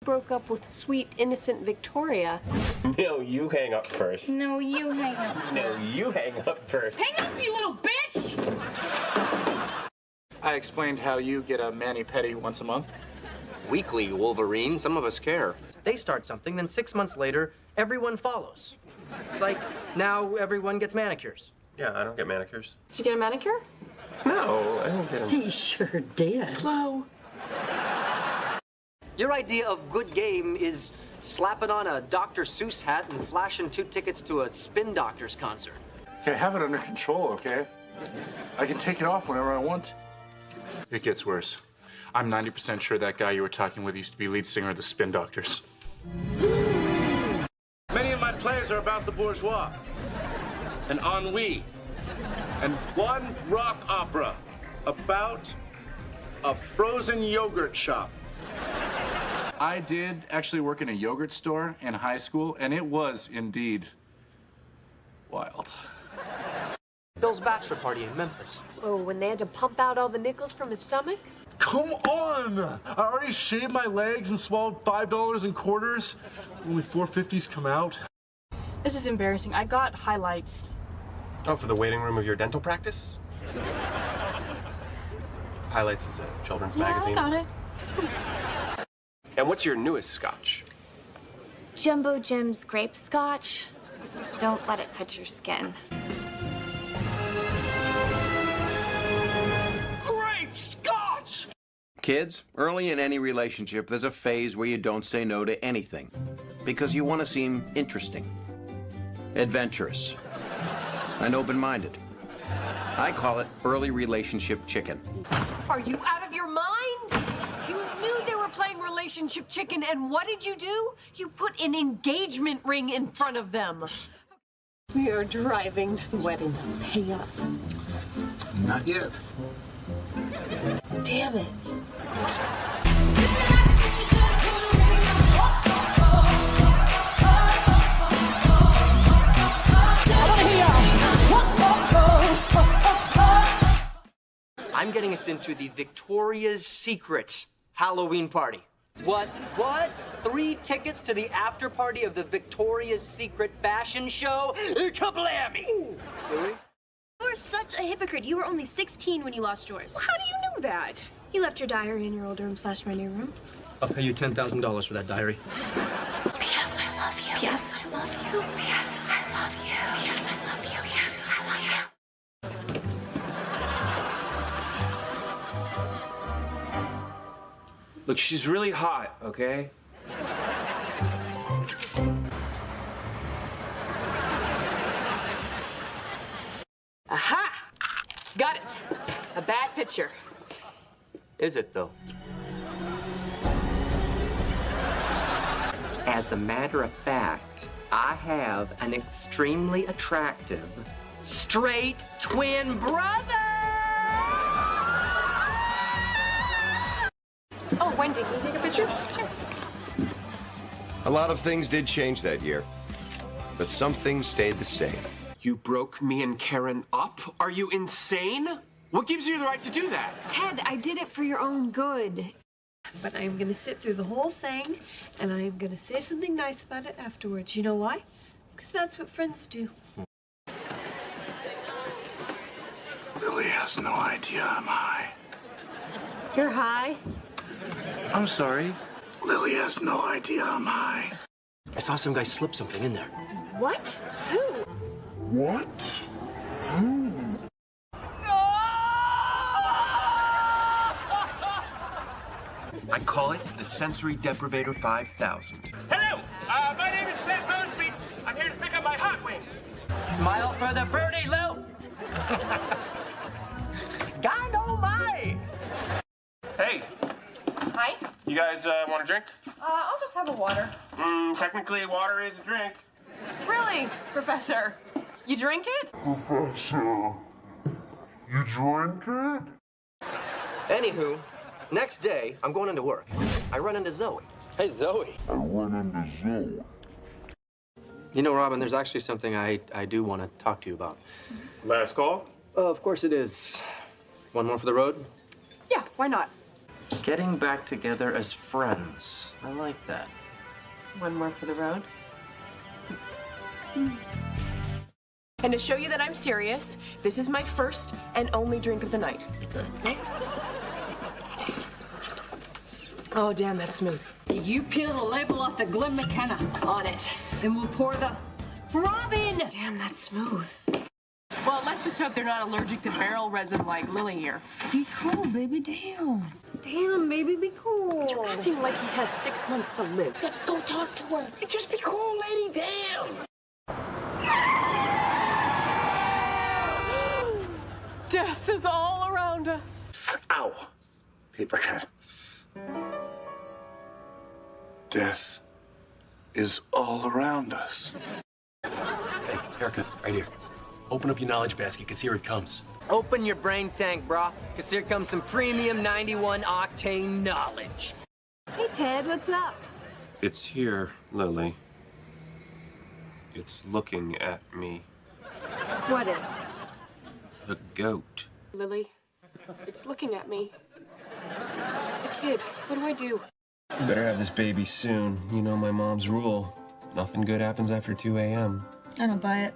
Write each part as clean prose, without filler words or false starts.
broke up with sweet, innocent Victoria. No, you hang up first. No, you hang up. No, you hang up first. Hang up, you little bitch! I explained how you get a mani-pedi once a month. Weekly, Wolverine. Some of us care. They start something, then 6 months later, everyone follows. It's like, now everyone gets manicures. Yeah, I don't get manicures. Did you get a manicure? No, I don't get them. He sure did. Hello. Your idea of good game is slapping on a Dr. Seuss hat and flashing 2 tickets to a Spin Doctors concert. Okay, have it under control, okay? I can take it off whenever I want. It gets worse. I'm 90% sure that guy you were talking with used to be lead singer of the Spin Doctors. Many of my plays are about the bourgeois and ennui, and one rock opera about a frozen yogurt shop. I did actually work in a yogurt store in high school, and it was indeed wild. Bill's bachelor party in Memphis. Oh, when they had to pump out all the nickels from his stomach? Come on! I already shaved my legs and swallowed $5 in quarters. Only 450s come out. This is embarrassing. I got highlights. Oh, for the waiting room of your dental practice? Highlights is a children's magazine. I got it. And what's your newest scotch? Jumbo Jim's grape scotch. Don't let it touch your skin. Grape scotch! Kids, early in any relationship, there's a phase where you don't say no to anything because you want to seem interesting, adventurous, and open-minded. I call it early relationship chicken. Are you out of your mind? You knew they were playing relationship chicken, and what did you do? You put an engagement ring in front of them. We are driving to the wedding. Pay up. Not yet. Damn it. I'm getting us into the Victoria's Secret Halloween party. What? 3 tickets to the after party of the Victoria's Secret fashion show? Kablammy! Really? You're such a hypocrite. You were only 16 when you lost yours. How do you know that? You left your diary in your old room / my new room. I'll pay you $10,000 for that diary. P.S. I love you. P.S. I love you. P.S. I love you. P.S. I love you. P.S. I love you. Look, she's really hot, okay? Aha! Got it. A bad picture. Is it, though? As a matter of fact, I have an extremely attractive straight twin brother! Oh, Wendy, can you take a picture? Sure. A lot of things did change that year, but some things stayed the same. You broke me and Karen up? Are you insane? What gives you the right to do that? Ted, I did it for your own good. But I'm gonna sit through the whole thing, and I'm gonna say something nice about it afterwards. You know why? Because that's what friends do. Lily has no idea I'm high. You're high? I'm sorry. Lily has no idea I'm high. I saw some guy slip something in there. What? Who? What? I call it the Sensory Deprivator 5000. Hello, my name is Ted Mosby. I'm here to pick up my hot wings. Smile for the birdie, Lou! God almighty! Hey, Hi. you guys want a drink? I'll just have a water. Technically, water is a drink. Really, Professor? You drink it? Professor, you drink it? Anywho, next day, I'm going into work. I run into Zoe. Hey, Zoe. I run into Zoe. You know, Robin, there's actually something I do want to talk to you about. Last call? Of course it is. One more for the road? Yeah, why not? Getting back together as friends. I like that. One more for the road. And to show you that I'm serious, this is my first and only drink of the night. Okay? Oh, damn, that's smooth. You peel the label off the Glen McKenna on it, and we'll pour the Robin. Damn, that's smooth. Well, let's just hope they're not allergic to barrel resin like Lily here. Be cool, baby. Damn. Damn, baby, be cool. You're acting like he has 6 months to live. Let's go talk to her. Just be cool, lady. Damn. Death is all around us. Ow. Paper cut. Death is all around us. Hey, Erica, right here. Open up your knowledge basket, because here it comes. Open your brain tank, brah, because here comes some premium 91 octane knowledge. Hey, Ted, what's up? It's here, Lily. It's looking at me. What is? The goat. Lily, it's looking at me. The kid, what do I do? You better have this baby soon. You know my mom's rule. Nothing good happens after 2 a.m. I don't buy it.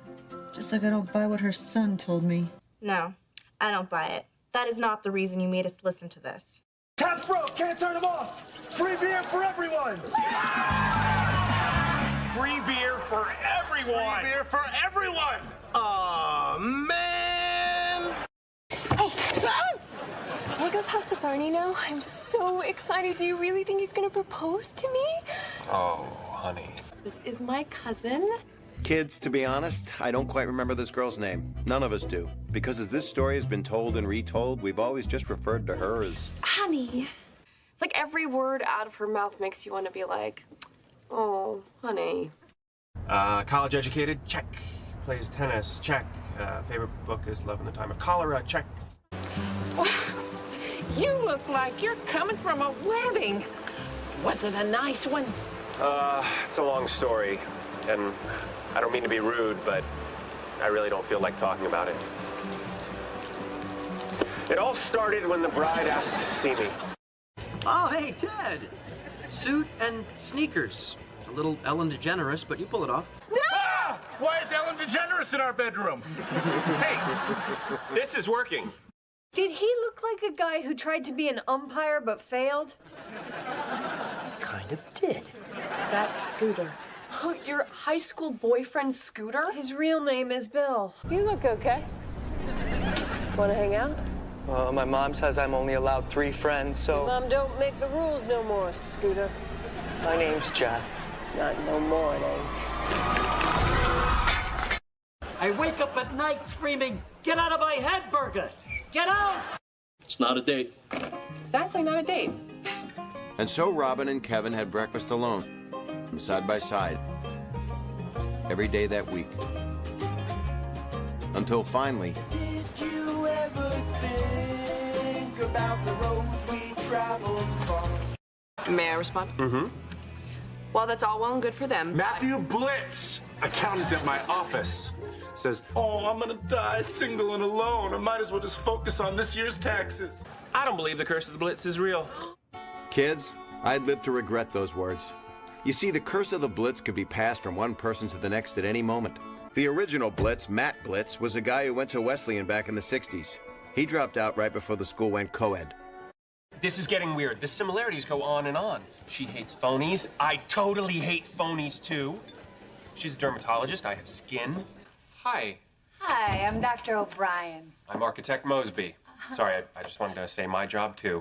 Just like I don't buy what her son told me. No, I don't buy it. That is not the reason you made us listen to this. Taps broke, can't turn them off. Free beer for everyone. Free beer for everyone! Free beer for everyone. Aw, man. Can I go talk to Barney now? I'm so excited. Do you really think he's gonna propose to me? Oh, honey. This is my cousin. Kids, to be honest, I don't quite remember this girl's name. None of us do. Because as this story has been told and retold, we've always just referred to her as... Honey. It's like every word out of her mouth makes you want to be like, oh, honey. College educated? Check. Plays tennis? Check. Favorite book is Love in the Time of Cholera? Check. You look like you're coming from a wedding. Was it a nice one? It's a long story, and I don't mean to be rude, but I really don't feel like talking about it. It all started when the bride asked to see me. Oh, hey, Ted. Suit and sneakers. A little Ellen DeGeneres, but you pull it off. Ah! Why is Ellen DeGeneres in our bedroom? Hey, this is working. Did he look like a guy who tried to be an umpire but failed? Kind of did. That's Scooter. Oh, your high school boyfriend, Scooter? His real name is Bill. You look okay. Want to hang out? My mom says I'm only allowed 3 friends, so... Mom don't make the rules no more, Scooter. My name's Jeff. Not no more, it ain't. I wake up at night screaming, "Get out of my head, Burgess! Get out!" It's not a date. Exactly not a date. And so Robin and Kevin had breakfast alone, side by side, every day that week. Until finally... Did you ever think about the roads we traveled from? May I respond? Mm-hmm. Well, that's all well and good for them. Matthew Blitz, accountant at my office, says, "Oh, I'm gonna die single and alone. I might as well just focus on this year's taxes." I don't believe the curse of the Blitz is real. Kids, I'd live to regret those words. You see, the curse of the Blitz could be passed from one person to the next at any moment. The original Blitz, Matt Blitz, was a guy who went to Wesleyan back in the 60s. He dropped out right before the school went co-ed. This is getting weird. The similarities go on and on. She hates phonies. I totally hate phonies, too. She's a dermatologist. I have skin. Hi. Hi, I'm Dr. O'Brien. I'm Architect Mosby. Sorry, I just wanted to say my job, too.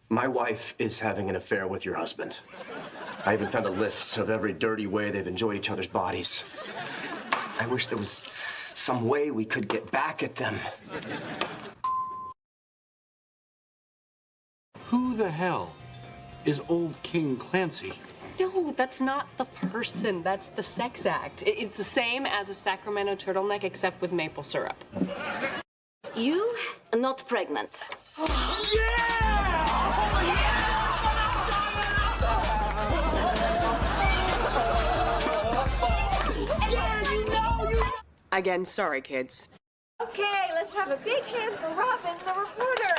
My wife is having an affair with your husband. I even found a list of every dirty way they've enjoyed each other's bodies. I wish there was some way we could get back at them. Who the hell is old King Clancy? No, that's not the person. That's the sex act. It's the same as a Sacramento turtleneck, except with maple syrup. You are not pregnant. Again, sorry, kids. Okay, let's have a big hand for Robin, the reporter.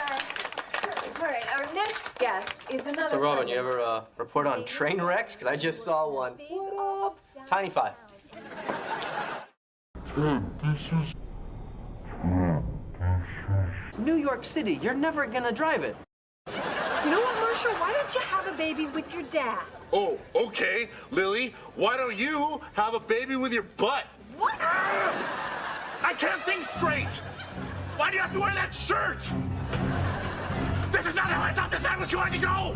All right, our next guest is another. So, Robin, friend. you ever report on train wrecks? Because I just saw one. Whoop. Tiny five. It's New York City. You're never gonna drive it. You know what, Marshall? Why don't you have a baby with your dad? Oh, okay, Lily. Why don't you have a baby with your butt? What? I can't think straight. Why do you have to wear that shirt? This is not how I thought this night was going to go.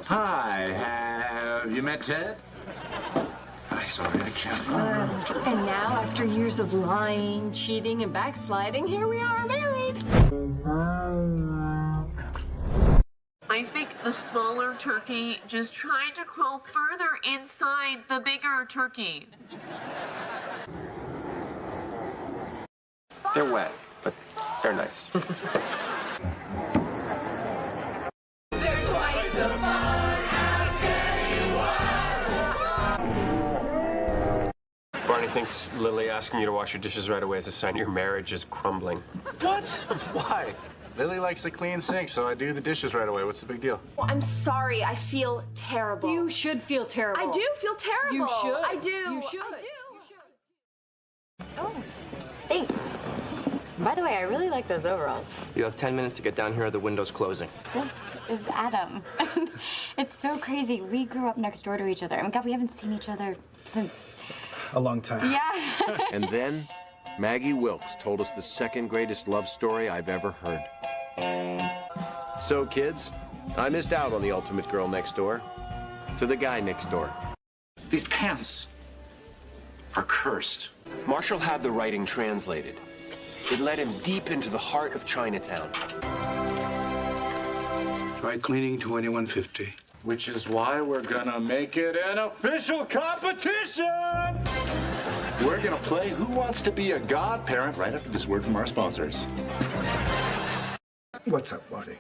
Hi, have you met Ted? I'm sorry, I can't remember. And now, after years of lying, cheating, and backsliding, here we are, married. I think the smaller turkey just tried to crawl further inside the bigger turkey. They're wet, but they're nice. They're twice the fun, ask anyone. Barney thinks Lily asking you to wash your dishes right away is a sign your marriage is crumbling. What? Why? Lily likes a clean sink, so I do the dishes right away. What's the big deal? Well, I'm sorry. I feel terrible. You should feel terrible. I do feel terrible. You should. I do. You should. I do. Oh, thanks. By the way, I really like those overalls. You have 10 minutes to get down here or the window's closing. This is Adam. It's so crazy. We grew up next door to each other. Oh my God, we haven't seen each other since... A long time. Yeah. And then Maggie Wilkes told us the second greatest love story I've ever heard. So, kids, I missed out on the ultimate girl next door to the guy next door. These pants are cursed. Marshall had the writing translated. It led him deep into the heart of Chinatown. Dry cleaning 2150. Which is why we're gonna make it an official competition! We're gonna play Who Wants to Be a Godparent right after this word from our sponsors. What's up, Marty?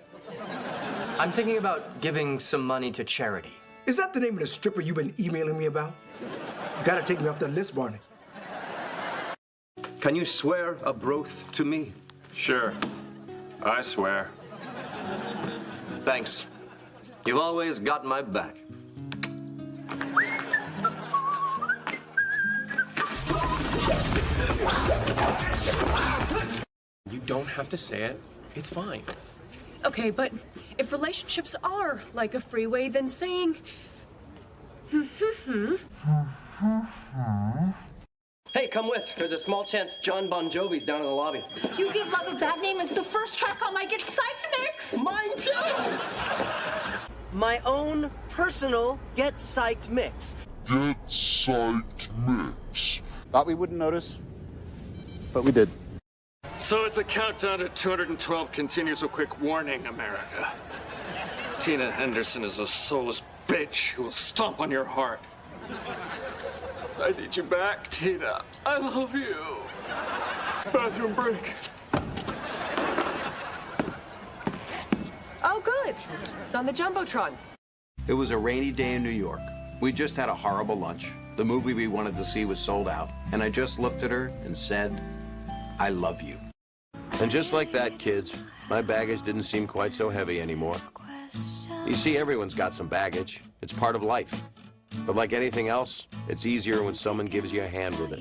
I'm thinking about giving some money to charity. Is that the name of the stripper you've been emailing me about? You gotta take me off the list, Barney. Can you swear a broth to me? Sure. I swear. Thanks. You've always got my back. You don't have to say it. It's fine. Okay, but if relationships are like a freeway, then saying... Hey, come with. There's a small chance John Bon Jovi's down in the lobby. You Give Love a Bad Name is the first track on my Get Psyched mix. Mine too! My own personal Get Psyched mix. Get Psyched mix. Thought we wouldn't notice, but we did. So as the countdown to 212 continues, a quick warning, America. Tina Henderson is a soulless bitch who will stomp on your heart. I need you back, Tina. I love you. Bathroom break. Oh, good. It's on the Jumbotron. It was a rainy day in New York. We just had a horrible lunch. The movie we wanted to see was sold out. And I just looked at her and said, I love you. And just like that, kids, my baggage didn't seem quite so heavy anymore. You see, everyone's got some baggage. It's part of life. But like anything else, it's easier when someone gives you a hand with it.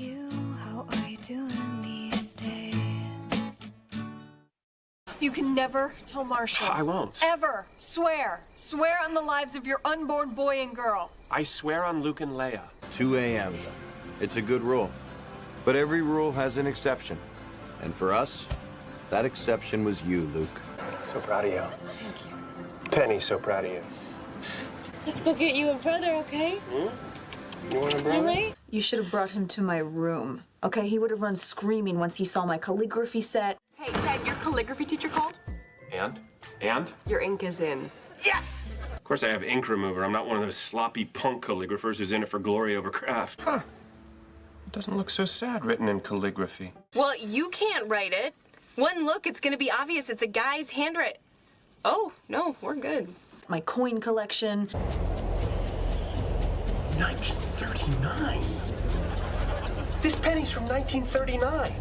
You can never tell Marshall. I won't. Ever. Swear. Swear on the lives of your unborn boy and girl. I swear on Luke and Leia. 2 a.m. It's a good rule. But every rule has an exception. And for us, that exception was you, Luke. So proud of you. Thank you. Penny, so proud of you. Let's go get you a brother, okay? You want a brother? Really? You should have brought him to my room. Okay, he would have run screaming once he saw my calligraphy set. Hey, Ted, your calligraphy teacher called? And? Your ink is in. Yes! Of course I have ink remover. I'm not one of those sloppy punk calligraphers who's in it for glory over craft. Huh. It doesn't look so sad written in calligraphy. Well, you can't write it. One look, it's gonna be obvious it's a guy's handwriting. Oh, no, we're good. My coin collection. 1939? This penny's from 1939.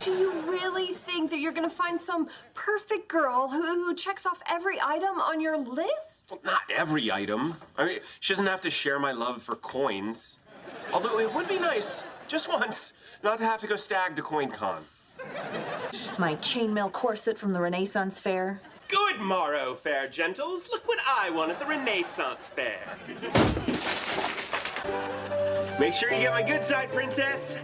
Do you really think that you're gonna find some perfect girl who checks off every item on your list? Not every item. I mean, she doesn't have to share my love for coins. Although it would be nice, just once, not to have to go stag to CoinCon. My chainmail corset from the Renaissance Fair. Good morrow, fair gentles. Look what I won at the Renaissance Fair. Make sure you get my good side, princess.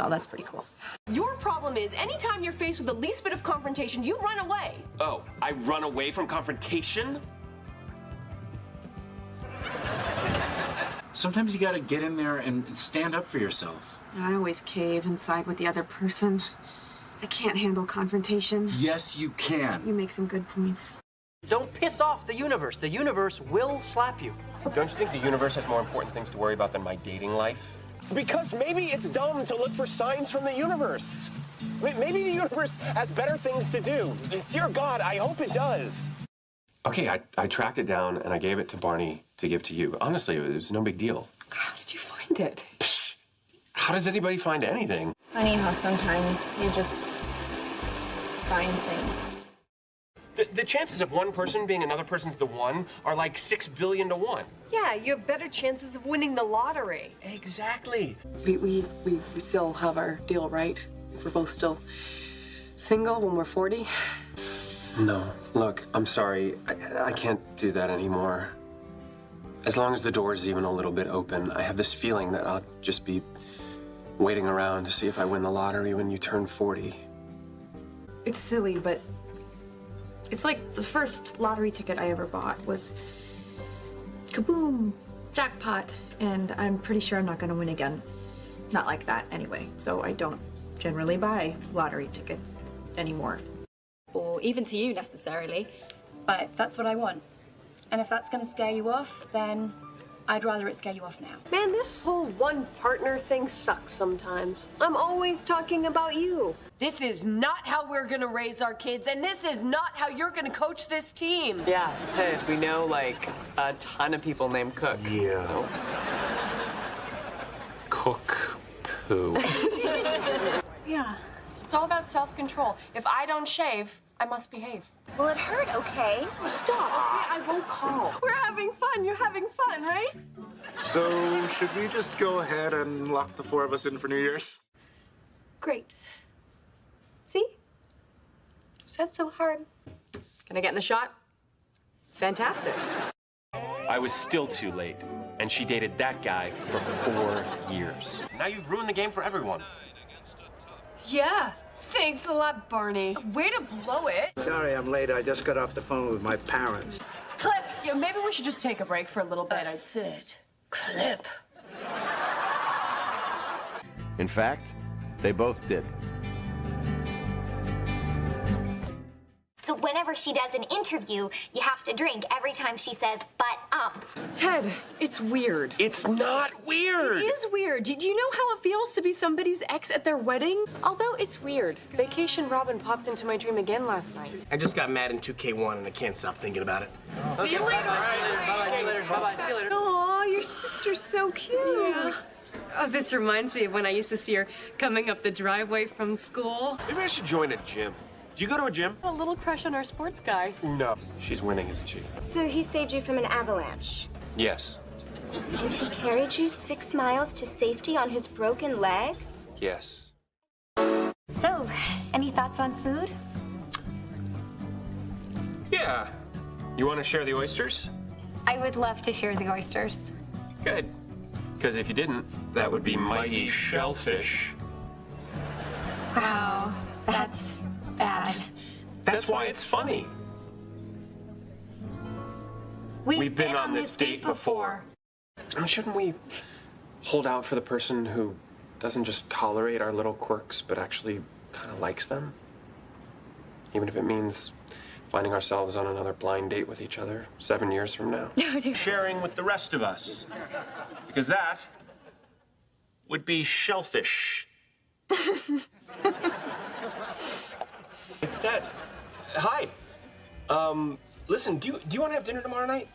Oh, that's pretty cool. Your problem is anytime you're faced with the least bit of confrontation, you run away. Oh, I run away from confrontation? Sometimes you gotta get in there and stand up for yourself. I always cave and side with the other person. I can't handle confrontation. Yes, you can. You make some good points. Don't piss off the universe. The universe will slap you. Don't you think the universe has more important things to worry about than my dating life? Because maybe it's dumb to look for signs from the universe. Maybe the universe has better things to do. Dear God, I hope it does. Okay, I tracked it down and I gave it to Barney to give to you. Honestly, it was no big deal. How did you find it? Psst. How does anybody find anything? Funny how sometimes you just find things. The chances of one person being another person's the one are like 6 billion to 1. Yeah, you have better chances of winning the lottery. Exactly. We still have our deal, right? If we're both still single when we're 40. No, look, I'm sorry. I can't do that anymore. As long as the door is even a little bit open, I have this feeling that I'll just be waiting around to see if I win the lottery when you turn 40. It's silly, but it's like the first lottery ticket I ever bought was kaboom, jackpot, and I'm pretty sure I'm not gonna win again. Not like that, anyway. So I don't generally buy lottery tickets anymore. Or even to you necessarily, but that's what I want. And if that's gonna scare you off, then I'd rather it scare you off now. Man, this whole one partner thing sucks sometimes. I'm always talking about you. This is not how we're gonna raise our kids, and this is not how you're gonna coach this team. Yeah, Ted, we know like a ton of people named Cook. Yeah. So. Cook poo. Yeah, it's all about self-control. If I don't shave, I must behave. Well, it hurt, okay? Stop. Okay, I won't call. We're having fun. You're having fun, right? So, should we just go ahead and lock the 4 of us in for New Year's? Great. See? Is that so hard? Can I get in the shot? Fantastic. I was still too late, and she dated that guy for 4 years. Now you've ruined the game for everyone. Yeah. Thanks a lot, Barney. Way to blow it. Sorry I'm late. I just got off the phone with my parents. Clip. Yeah, maybe we should just take a break for a little bit. Sid. Clip. In fact, they both did. So whenever she does an interview, you have to drink every time she says, but. Ted, it's weird. It's not weird. It is weird. Do you know how it feels to be somebody's ex at their wedding? Although it's weird. Vacation Robin popped into my dream again last night. I just got mad in 2K1 and I can't stop thinking about it. See you later. Bye-bye. See you later. Bye-bye. See you later. Aw, your sister's so cute. Yeah. Oh, this reminds me of when I used to see her coming up the driveway from school. Maybe I should join a gym. Do you go to a gym? A little crush on our sports guy. No. She's winning, isn't she? So he saved you from an avalanche. Yes. And he carried you 6 miles to safety on his broken leg? Yes. So, any thoughts on food? Yeah. You want to share the oysters? I would love to share the oysters. Good. Because if you didn't, that would be mighty shellfish. Wow, that's bad. That's why it's funny. We've been on this date before. I mean, shouldn't we hold out for the person who doesn't just tolerate our little quirks, but actually kind of likes them? Even if it means finding ourselves on another blind date with each other 7 years from now. Sharing with the rest of us. Because that would be shellfish. It's Ted. Hi. Listen, do you want to have dinner tomorrow night?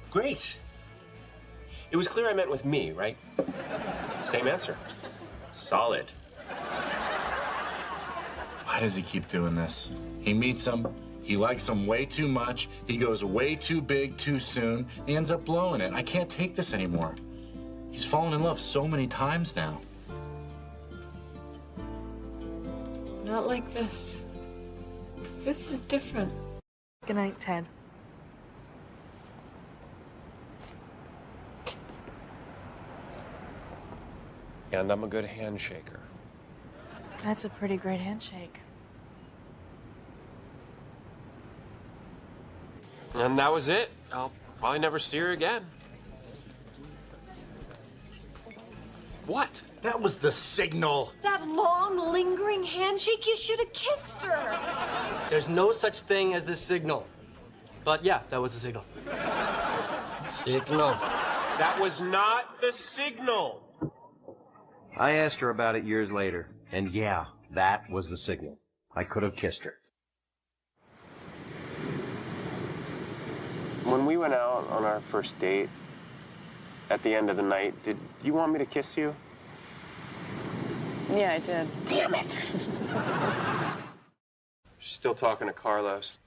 Great. It was clear I meant with me, right? Same answer. Solid. Why does he keep doing this? He meets them, he likes them way too much, he goes way too big too soon, he ends up blowing it. I can't take this anymore. He's fallen in love so many times now. Not like this. This is different. Good night, Ted. And I'm a good handshaker. That's a pretty great handshake. And that was it. I'll probably never see her again. What? That was the signal. That long, lingering handshake, you should have kissed her. There's no such thing as the signal. But yeah, that was the signal. Signal. That was not the signal. I asked her about it years later, and yeah, that was the signal. I could have kissed her. When we went out on our first date, at the end of the night, did you want me to kiss you? Yeah, I did. Damn it. She's still talking to Carlos.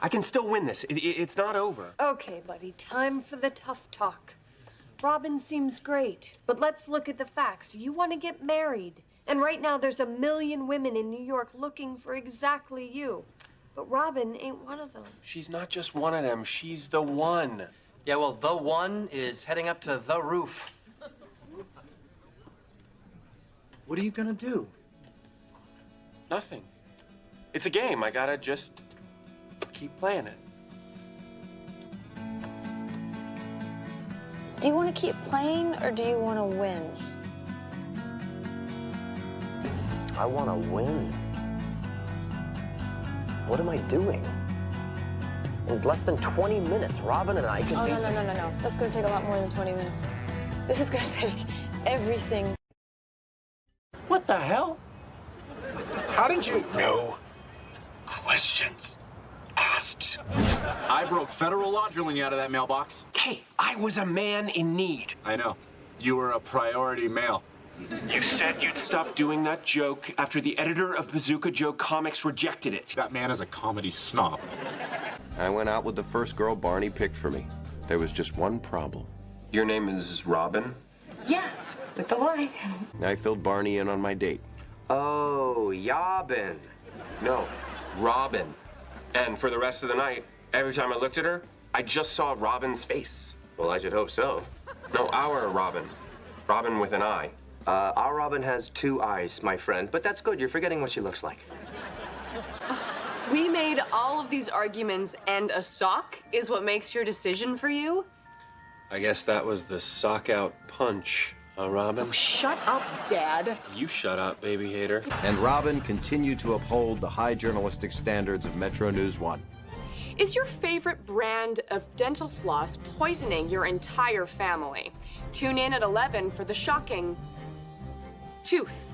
I can still win this. It's not over. Okay, buddy, time for the tough talk. Robin seems great, but let's look at the facts. You want to get married, and right now there's 1 million women in New York looking for exactly you. But Robin ain't one of them. She's not just one of them. She's the one. Yeah, well, the one is heading up to the roof. What are you gonna do? Nothing. It's a game. I gotta just keep playing it. Do you want to keep playing or do you want to win? I want to win. What am I doing? In less than 20 minutes, Robin and I can Oh, be... no. That's going to take a lot more than 20 minutes. This is going to take everything. What the hell? How did you... No questions asked. I broke federal law drilling you out of that mailbox. Hey, I was a man in need. I know. You were a priority male. You said you'd stop doing that joke after the editor of Bazooka Joe Comics rejected it. That man is a comedy snob. I went out with the first girl Barney picked for me. There was just one problem. Your name is Robin? Yeah, with the Y. I filled Barney in on my date. Oh, Yabin. No, Robin. And for the rest of the night, every time I looked at her, I just saw Robin's face. Well, I should hope so. No, our Robin. Robin with an I. Our Robin has 2 eyes, my friend, but that's good. You're forgetting what she looks like. We made all of these arguments, and a sock is what makes your decision for you? I guess that was the sock-out punch, Robin? Oh, shut up, Dad. You shut up, baby hater. And Robin continued to uphold the high journalistic standards of Metro News 1. Is your favorite brand of dental floss poisoning your entire family? Tune in at 11 for the shocking tooth.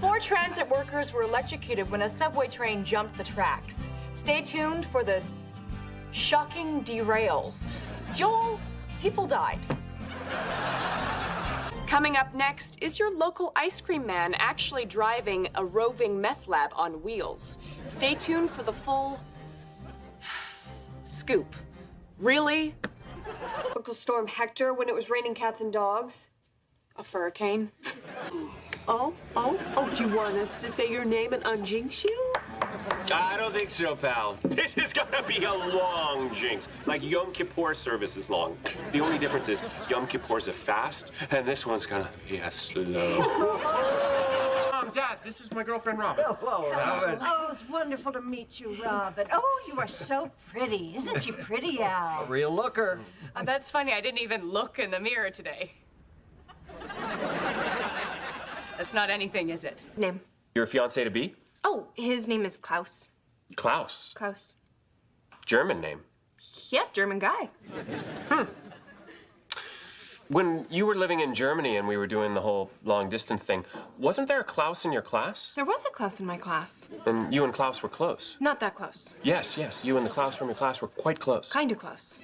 4 transit workers were electrocuted when a subway train jumped the tracks. Stay tuned for the shocking derails. Joel, people died. Coming up next, is your local ice cream man actually driving a roving meth lab on wheels? Stay tuned for the full scoop. Really? Tropical Storm Hector when it was raining cats and dogs? A hurricane? Oh, you want us to say your name and unjinx you? I don't think so, pal. This is gonna be a long jinx. Like Yom Kippur service is long. The only difference is Yom Kippur's a fast, and this one's gonna be a slow. Mom, Dad, this is my girlfriend, Robin. Hello, Robin. Oh, it's wonderful to meet you, Robin. Oh, you are so pretty. Isn't she pretty, Al? Real looker. That's funny. I didn't even look in the mirror today. That's not anything, is it? Name. Your fiancé to be? Oh, his name is Klaus. Klaus. Klaus. German name. Yeah, German guy. When you were living in Germany and we were doing the whole long distance thing, wasn't there a Klaus in your class? There was a Klaus in my class. And you and Klaus were close. Not that close. Yes, you and the Klaus from your class were quite close. Kinda close.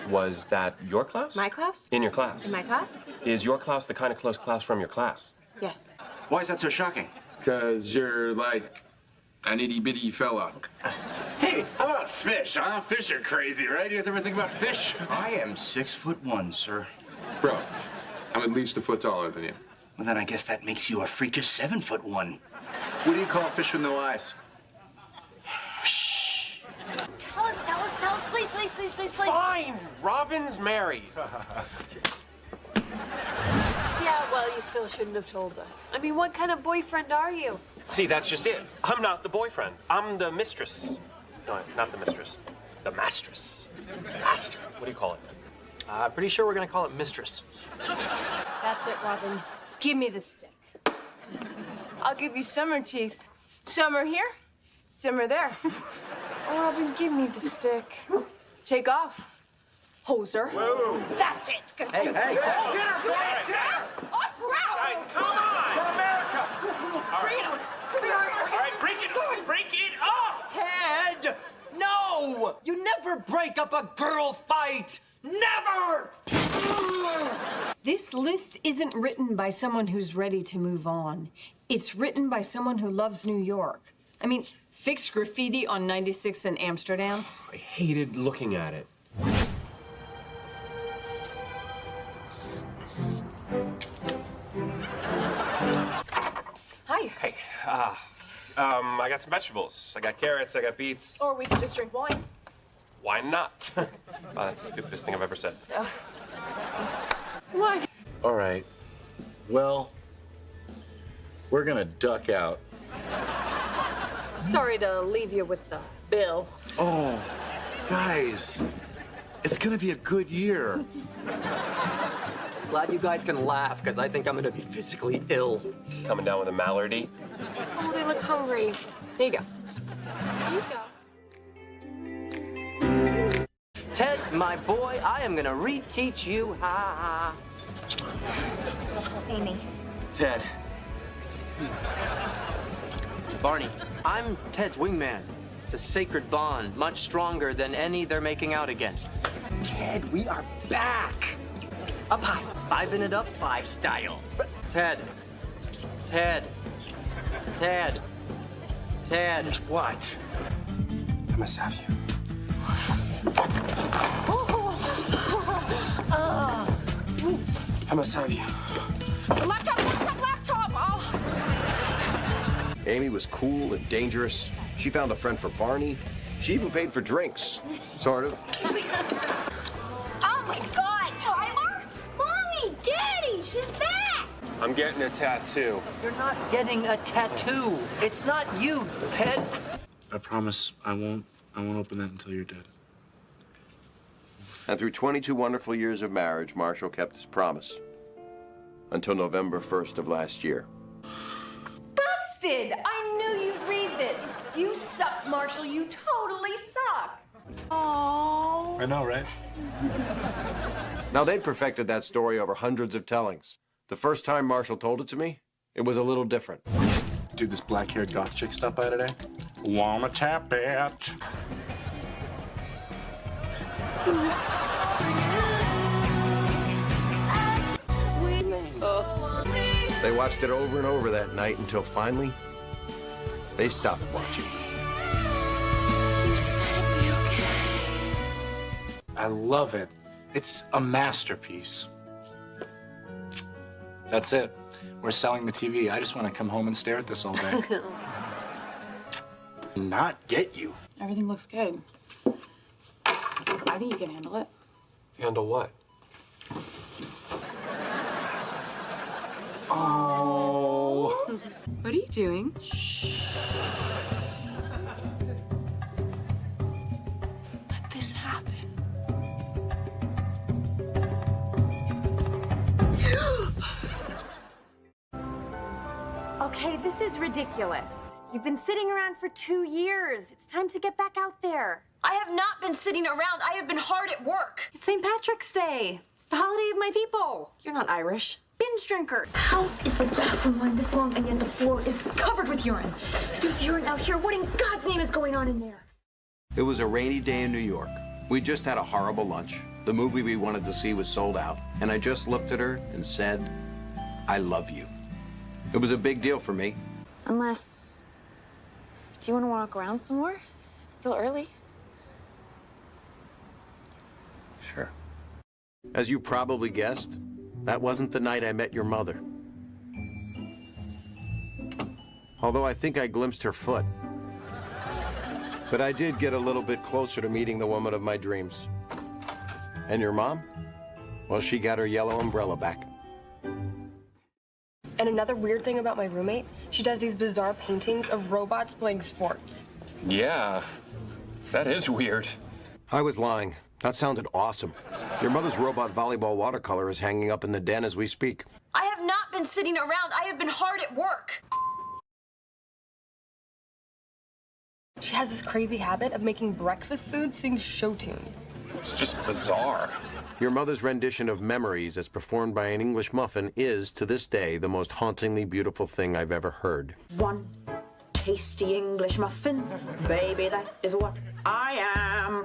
Was that your class? My class? In your class. In my class? Is your class the kind of close class from your class? Yes. Why is that so shocking? Because you're like an itty-bitty fella. Hey, how about fish, huh? Fish are crazy, right? You guys ever think about fish? I am 6'1", sir. Bro, I'm at least a foot taller than you. Well, then I guess that makes you a freakish 7'1". What do you call a fish with no eyes? Tell us, please, please, please, please, please. Fine! Robin's married. Yeah, well, you still shouldn't have told us. I mean, what kind of boyfriend are you? See, that's just it. I'm not the boyfriend. I'm the mistress. No, not the mistress. The mastress. Master. What do you call it? Pretty sure we're gonna call it Mistress. That's it, Robin. Give me the stick. I'll give you summer teeth. Summer here, summer there. Oh, Robin, give me the stick. Take off. Hoser. Whoa. That's it. Hey, hey, Get her, boys! Oh, scrowl! Guys, come on! For America! All right. All right, break it up! Break it up! Ted! No! You never break up a girl fight! Never! This list isn't written by someone who's ready to move on. It's written by someone who loves New York. I mean, fix graffiti on 96 in Amsterdam. I hated looking at it. Hi. Hey, I got some vegetables. I got carrots, I got beets. Or we could just drink wine. Why not? Oh, that's the stupidest thing I've ever said. What? All right. Well, we're gonna duck out. Sorry to leave you with the bill. Oh, guys, it's gonna be a good year. Glad you guys can laugh, because I think I'm gonna be physically ill. Coming down with a Mallardy. Oh, they look hungry. There you go. There you go. Ted, my boy, I am gonna reteach you how. Amy. Ted. Barney, I'm Ted's wingman. It's a sacred bond, much stronger than any they're making out again. Ted, we are back. Up high, vibing it up 5 style. Ted. Ted. Ted. Ted. What? I must have you. I must have you. Laptop! Oh. Amy was cool and dangerous. She found a friend for Barney. She even paid for drinks. Sort of. Oh my God, Tyler! Mommy, Daddy, she's back! I'm getting a tattoo. You're not getting a tattoo. It's not you, Ted. I promise I won't open that until you're dead. And through 22 wonderful years of marriage, Marshall kept his promise. Until November 1st of last year. Busted! I knew you'd read this. You suck, Marshall. You totally suck. Oh. I know, right? Now, they'd perfected that story over hundreds of tellings. The first time Marshall told it to me, it was a little different. Dude, this black-haired goth chick stopped by today. Wanna tap it? They watched it over and over that night until finally, they stopped watching. You said it'd be okay. I love it. It's a masterpiece. That's it. We're selling the TV. I just want to come home and stare at this all day. Not get you. Everything looks good. I think you can handle it. Handle what? Oh. What are you doing? Let this happen. Okay, this is ridiculous. You've been sitting around for 2 years. It's time to get back out there. I have not been sitting around. I have been hard at work. It's St. Patrick's Day, the holiday of my people. You're not Irish. Binge drinker. How is the bathroom line this long and yet the floor is covered with urine? There's urine out here. What in God's name is going on in there? It was a rainy day in New York. We just had a horrible lunch. The movie we wanted to see was sold out. And I just looked at her and said, I love you. It was a big deal for me. Unless... Do you want to walk around some more? It's still early. Sure. As you probably guessed, that wasn't the night I met your mother. Although I think I glimpsed her foot. But I did get a little bit closer to meeting the woman of my dreams. And your mom? Well, she got her yellow umbrella back. And another weird thing about my roommate, she does these bizarre paintings of robots playing sports. Yeah, that is weird. I was lying. That sounded awesome. Your mother's robot volleyball watercolor is hanging up in the den as we speak. I have not been sitting around. I have been hard at work. She has this crazy habit of making breakfast food sing show tunes. It's just bizarre. Your mother's rendition of Memories as performed by an English muffin is, to this day, the most hauntingly beautiful thing I've ever heard. One tasty English muffin, baby, that is what I am.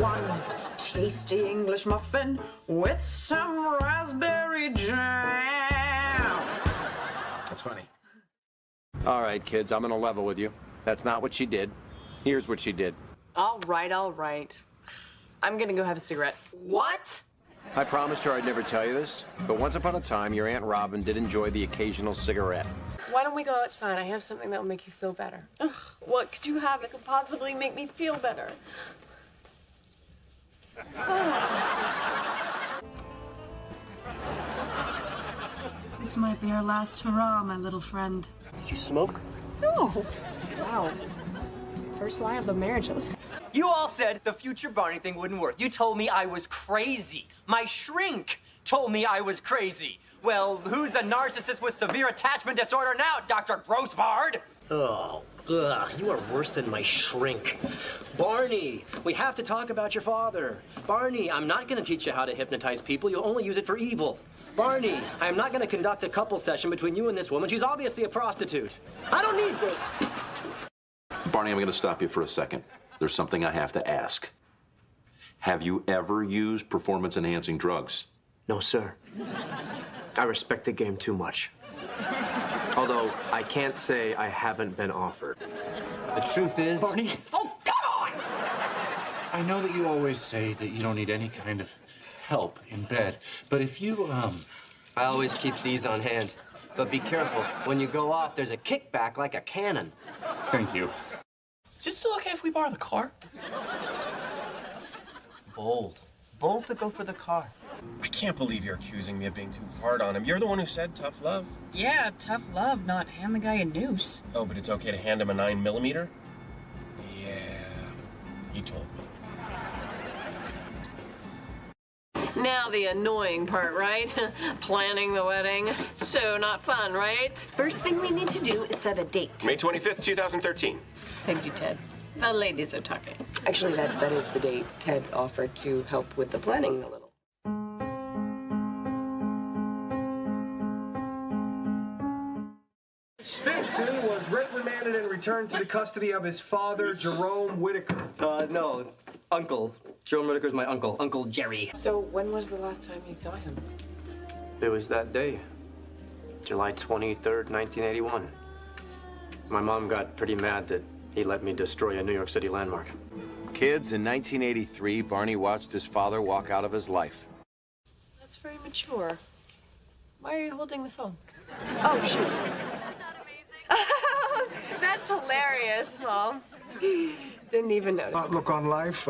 One tasty English muffin with some raspberry jam. That's funny. All right, kids, I'm gonna level with you. That's not what she did. Here's what she did. All right, all right. I'm gonna go have a cigarette. What? I promised her I'd never tell you this, but once upon a time, your Aunt Robin did enjoy the occasional cigarette. Why don't we go outside? I have something that will make you feel better. Ugh, what could you have that could possibly make me feel better? This might be our last hurrah, my little friend. Did you smoke? No. Wow. First lie of the marriage. That was. You all said the future Barney thing wouldn't work. You told me I was crazy. My shrink told me I was crazy. Well, who's the narcissist with severe attachment disorder now, Dr. Grossbard? Oh, ugh, you are worse than my shrink. Barney, we have to talk about your father. Barney, I'm not going to teach you how to hypnotize people. You'll only use it for evil. Barney, I am not going to conduct a couple session between you and this woman. She's obviously a prostitute. I don't need this. Barney, I'm going to stop you for a second. There's something I have to ask. Have you ever used performance-enhancing drugs? No, sir. I respect the game too much. Although, I can't say I haven't been offered. The truth is... Barney! Oh, come on! I know that you always say that you don't need any kind of help in bed, but if you, I always keep these on hand. But be careful. When you go off, there's a kickback like a cannon. Thank you. Is it still okay if we borrow the car? Bold. Bold to go for the car. I can't believe you're accusing me of being too hard on him. You're the one who said tough love. Yeah, tough love, not hand the guy a noose. Oh, but it's okay to hand him a 9mm? Yeah, he told me. Now the annoying part, right? Planning the wedding. So not fun, right? First thing we need to do is set a date. May 25th, 2013. Thank you, Ted. The ladies are talking. Actually, that is the date. Ted offered to help with the planning a little. Stinson was reprimanded and returned to the custody of his father, Jerome Whitaker. No, uncle. Jerome Whitaker's my uncle, Uncle Jerry. So when was the last time you saw him? It was that day, July 23rd, 1981. My mom got pretty mad that he let me destroy a New York City landmark. Kids, in 1983, Barney watched his father walk out of his life. That's very mature. Why are you holding the phone? Oh, shoot. That's hilarious, Mom. Didn't even notice. Outlook on life,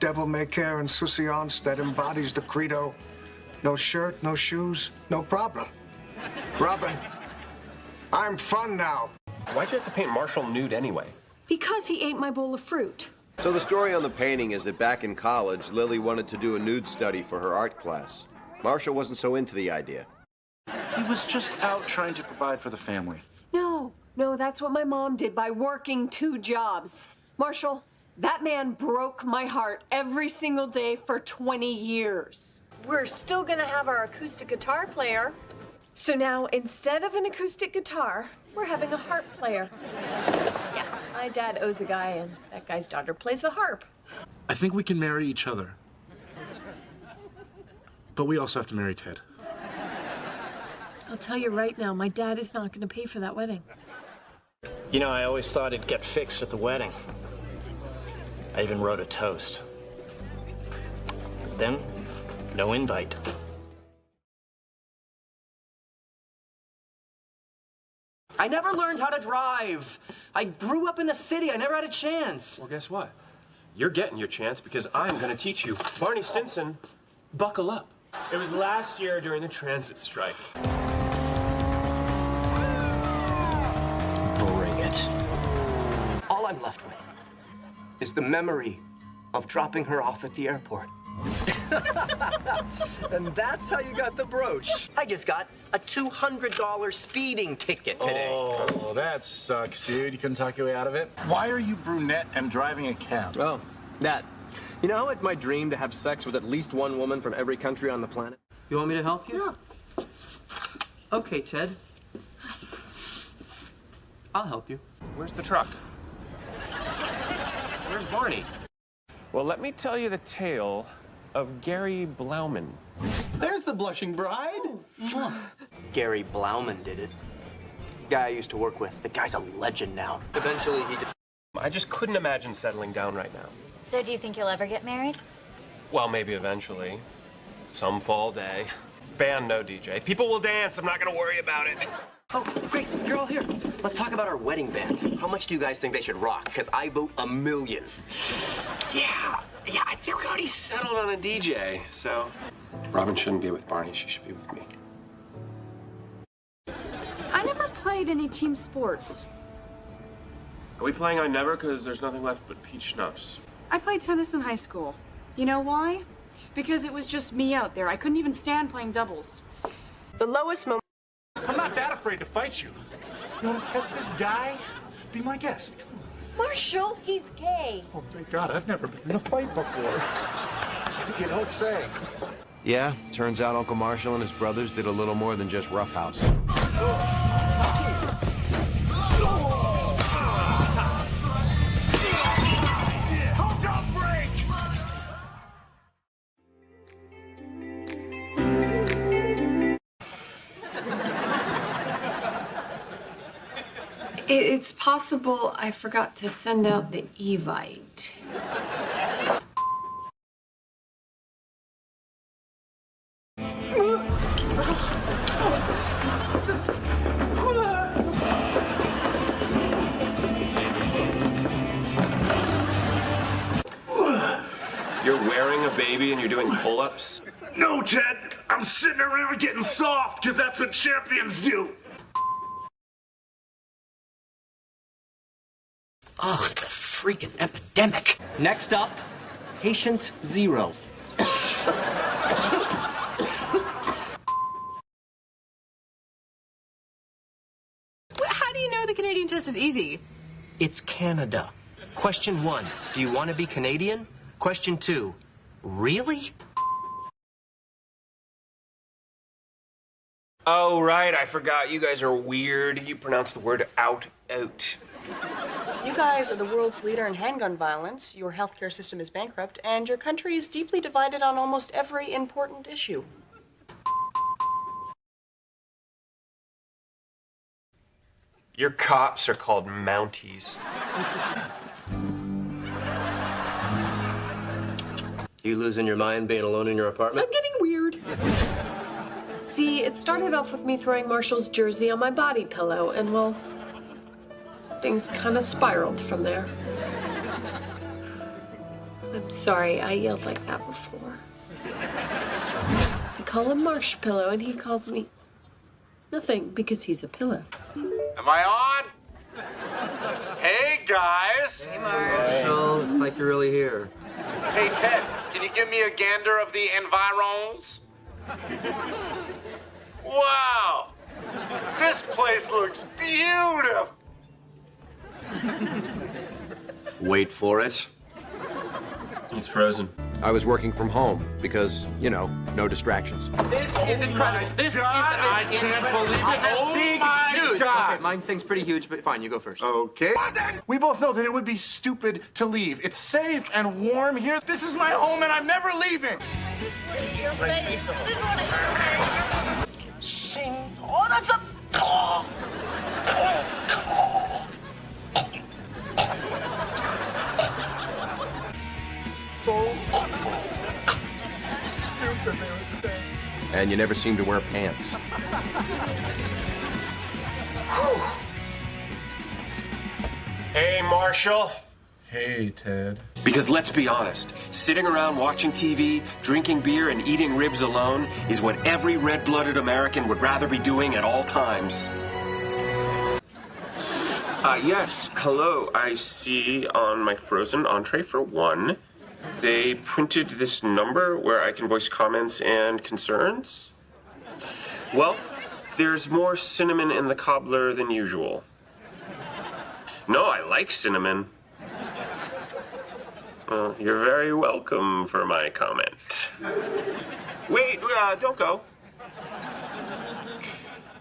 devil may care insouciance that embodies the credo. No shirt, no shoes, no problem. Robin, I'm fun now. Why'd you have to paint Marshall nude anyway? Because he ate my bowl of fruit. So the story on the painting is that back in college, Lily wanted to do a nude study for her art class. Marshall wasn't so into the idea. He was just out trying to provide for the family. No, that's what my mom did by working 2 jobs. Marshall, that man broke my heart every single day for 20 years. We're still gonna have our acoustic guitar player. So now, instead of an acoustic guitar, we're having a harp player. Yeah, my dad owes a guy, and that guy's daughter plays the harp. I think we can marry each other. But we also have to marry Ted. I'll tell you right now, my dad is not going to pay for that wedding. You know, I always thought it'd get fixed at the wedding. I even wrote a toast. But then, no invite. I never learned how to drive. I grew up in the city. I never had a chance. Well, guess what? You're getting your chance because I'm going to teach you. Barney Stinson, buckle up. It was last year during the transit strike. Bring it. All I'm left with is the memory of dropping her off at the airport. And that's how you got the brooch. I just got a $200 speeding ticket today. Oh, that sucks, dude. You couldn't talk your way out of it? Why are you brunette and driving a cab? Oh, that. You know how it's my dream to have sex with at least one woman from every country on the planet? You want me to help you? Yeah. Okay, Ted. I'll help you. Where's the truck? Where's Barney? Well, let me tell you the tale of Gary Blauman. There's the blushing bride. Gary Blauman did it. Guy I used to work with. The guy's a legend now. Eventually, he did. I just couldn't imagine settling down right now. So do you think you'll ever get married? Well, maybe eventually. Some fall day. Band, no DJ. People will dance. I'm not going to worry about it. Oh, great. You're all here. Let's talk about our wedding band. How much do you guys think they should rock? Because I vote $1 million. Yeah, I think we already settled on a DJ, so. Robin shouldn't be with Barney. She should be with me. I never played any team sports. Are we playing I Never? Because there's nothing left but peach schnapps. I played tennis in high school. You know why? Because it was just me out there. I couldn't even stand playing doubles. The lowest moment. I'm not that afraid to fight you. You want to test this guy? Be my guest. Marshall, he's gay. Oh, thank God, I've never been in a fight before. You don't say. Yeah, turns out Uncle Marshall and his brothers did a little more than just roughhouse. It's possible I forgot to send out the Evite. You're wearing a baby and you're doing pull-ups? No, Ted! I'm sitting around getting soft, because that's what champions do! Oh, it's a freaking epidemic. Next up, patient 0. How do you know the Canadian test is easy? It's Canada. Question 1, do you want to be Canadian? Question 2, really? Oh, right, I forgot. You guys are weird. You pronounce the word out. You guys are the world's leader in handgun violence, your healthcare system is bankrupt, and your country is deeply divided on almost every important issue. Your cops are called Mounties. You losing your mind being alone in your apartment? I'm getting weird. See, it started off with me throwing Marshall's jersey on my body pillow, and well, things kind of spiraled from there. I'm sorry, I yelled like that before. I call him Marsh Pillow, and he calls me nothing because he's a pillow. Am I on? Hey, guys. Hey, Marshall. It's like you're really here. Hey, Ted, can you give me a gander of the environs? Wow. This place looks beautiful. Wait for it. He's frozen. I was working from home because, you know, no distractions. This is incredible. This is I can't believe it. I have Oh big my news. God. Okay, mine thing's pretty huge, but fine, you go first. Okay. We both know that it would be stupid to leave. It's safe and warm here. This is my home and I'm never leaving. Sing. Oh, that's a. So stupid, they would say. And you never seem to wear pants. Hey, Marshall. Hey, Ted. Because let's be honest, sitting around watching TV, drinking beer, and eating ribs alone is what every red-blooded American would rather be doing at all times. Yes, hello. I see on my frozen entree for one, they printed this number where I can voice comments and concerns. Well, there's more cinnamon in the cobbler than usual. No, I like cinnamon. Well, you're very welcome for my comment. Wait, don't go.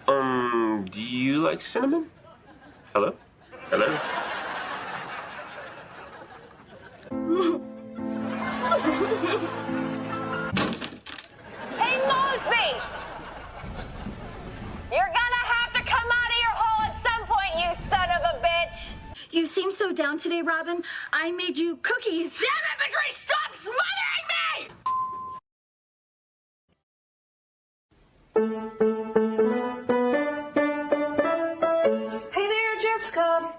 Do you like cinnamon? Hello? Hello? Hey, Mosby! You're gonna have to come out of your hole at some point, you son of a bitch! You seem so down today, Robin. I made you cookies. Damn it, Patrice! Stop smothering me! Hey there, Jessica.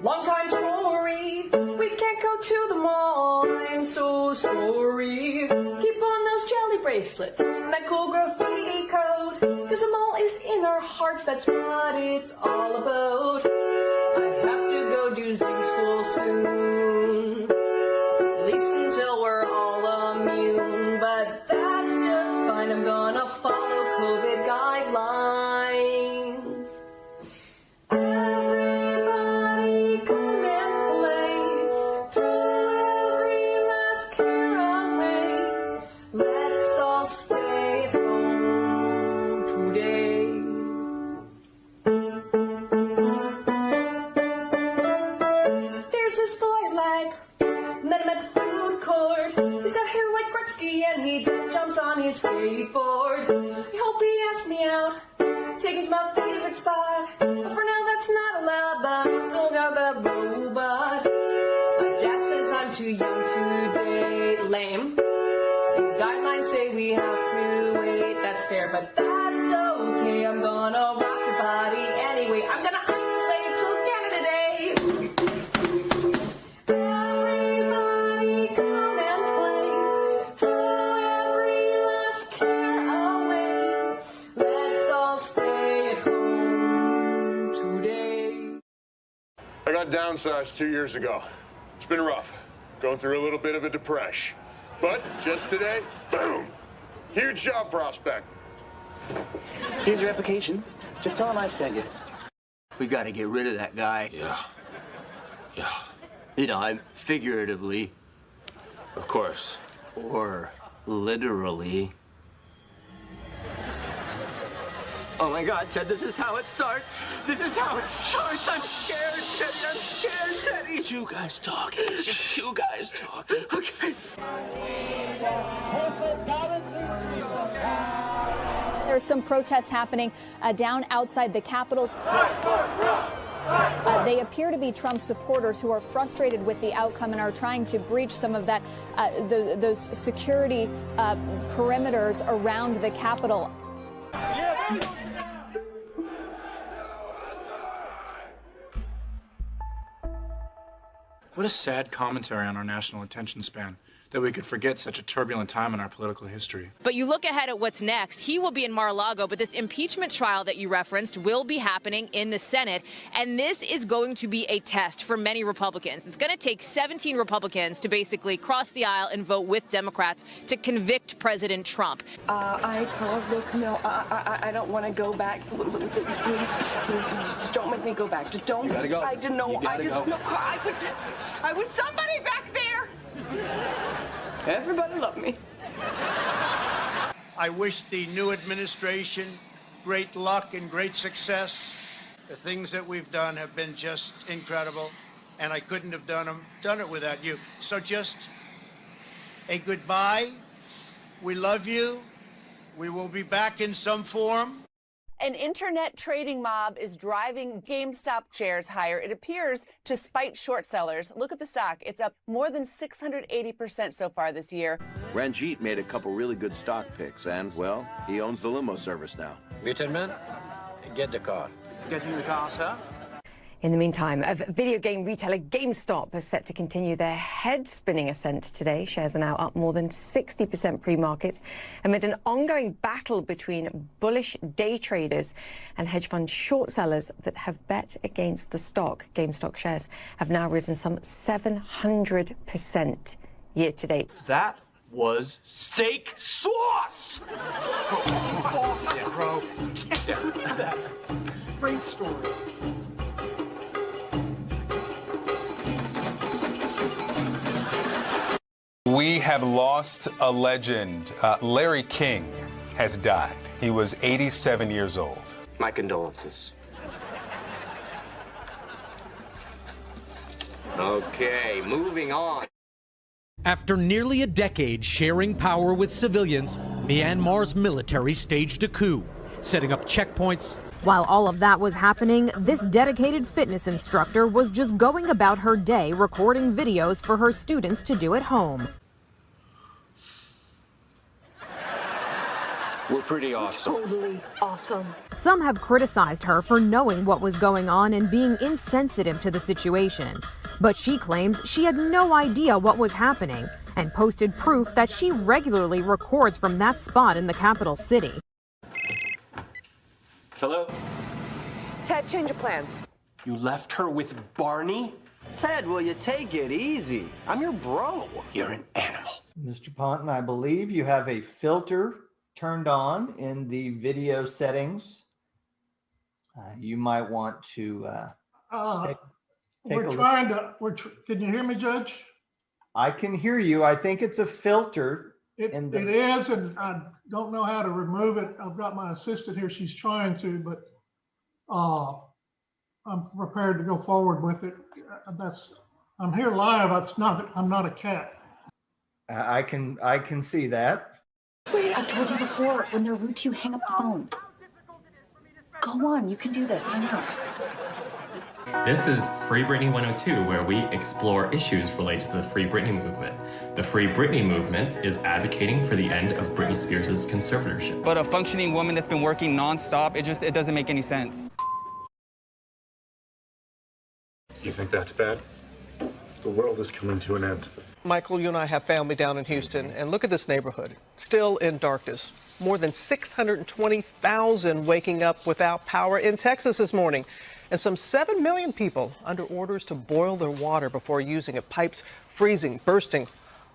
Long time story. We can't go to the mall. I'm so sorry. Keep on those jelly bracelets and that cool graffiti code. Cause the mall is in our hearts. That's what it's all about. I have to go do Zing school soon. At least until we're all immune. But that's just fine. I'm gonna follow COVID guidelines. Everybody come and play. Throw every last care away. Let's all stay at home today. There's this boy I like, met him at the food court. He's got hair like Gretzky and he just jumps on his skateboard. I hope he asks me out, take me to my favorite spot. But for now that's not allowed, but I still got that robot. My dad says I'm too young to date, lame. The guidelines say we have to wait, that's fair, but that's okay. I'm gonna rock your body anyway. I'm gonna isolate till Canada Day. Everybody come and play. Throw every last care away. Let's all stay at home today. I got downsized 2 years ago. It's been rough. Going through a little bit of a depression. But just today, boom! Huge job prospect. Here's your application. Just tell him I sent you. We gotta get rid of that guy. Yeah. You know, I'm figuratively. Of course. Or literally. Oh my God, Ted, this is how it starts. This is how it starts. I'm scared, Teddy. I'm scared, Teddy. Two guys talking. It's just two guys talking. Okay. There's some protests happening down outside the Capitol. They appear to be Trump supporters who are frustrated with the outcome and are trying to breach some of that, those security perimeters around the Capitol. What a sad commentary on our national attention span, that we could forget such a turbulent time in our political history. But you look ahead at what's next. He will be in Mar-a-Lago, but this impeachment trial that you referenced will be happening in the Senate, and this is going to be a test for many Republicans. It's going to take 17 Republicans to basically cross the aisle and vote with Democrats to convict President Trump. Look, no, I don't want to go back. Please, just don't make me go back. Just don't. You gotta go. I didn't know. You gotta go. I was somebody back there. Everybody love me. I wish the new administration great luck and great success. The things that we've done have been just incredible, and I couldn't have done it without you. So just a goodbye. We love you. We will be back in some form. An internet trading mob is driving GameStop shares higher. It appears to spite short sellers. Look at the stock. It's up more than 680% so far this year. Ranjit made a couple really good stock picks, and, well, he owns the limo service now. Lieutenant, get the car. Getting the car, sir. In the meantime, video game retailer GameStop is set to continue their head-spinning ascent today. Shares are now up more than 60% pre-market amid an ongoing battle between bullish day traders and hedge fund short sellers that have bet against the stock. GameStop shares have now risen some 700% year to date. That was steak sauce! Yeah, bro. Yeah. Great story. We have lost a legend. Larry King has died. He was 87 years old. My condolences. Okay, moving on. After nearly a decade sharing power with civilians, Myanmar's military staged a coup, setting up checkpoints. While all of that was happening, this dedicated fitness instructor was just going about her day recording videos for her students to do at home. We're pretty awesome. Totally awesome. Some have criticized her for knowing what was going on and being insensitive to the situation. But she claims she had no idea what was happening and posted proof that she regularly records from that spot in the capital city. Hello? Ted, change of plans. You left her with Barney? Ted, will you take it easy? I'm your bro. You're an animal. Mr. Ponton, I believe you have a filter turned on in the video settings. You might want to we're trying to, can you hear me, Judge? I can hear you. I think it's a filter. It is, and I don't know how to remove it. I've got my assistant here. She's trying to, but I'm prepared to go forward with it. I'm here live. I'm not a cat. I can see that. Wait, I've told you before, when they're rude to you, hang up the phone. Go on, you can do this, I know. This is Free Britney 102, where we explore issues related to the Free Britney movement. The Free Britney movement is advocating for the end of Britney Spears' conservatorship. But a functioning woman that's been working nonstop, it doesn't make any sense. You think that's bad? The world is coming to an end. Michael, you and I have family down in Houston, and look at this neighborhood, still in darkness. More than 620,000 waking up without power in Texas this morning. And some 7 million people under orders to boil their water before using it. Pipes freezing, bursting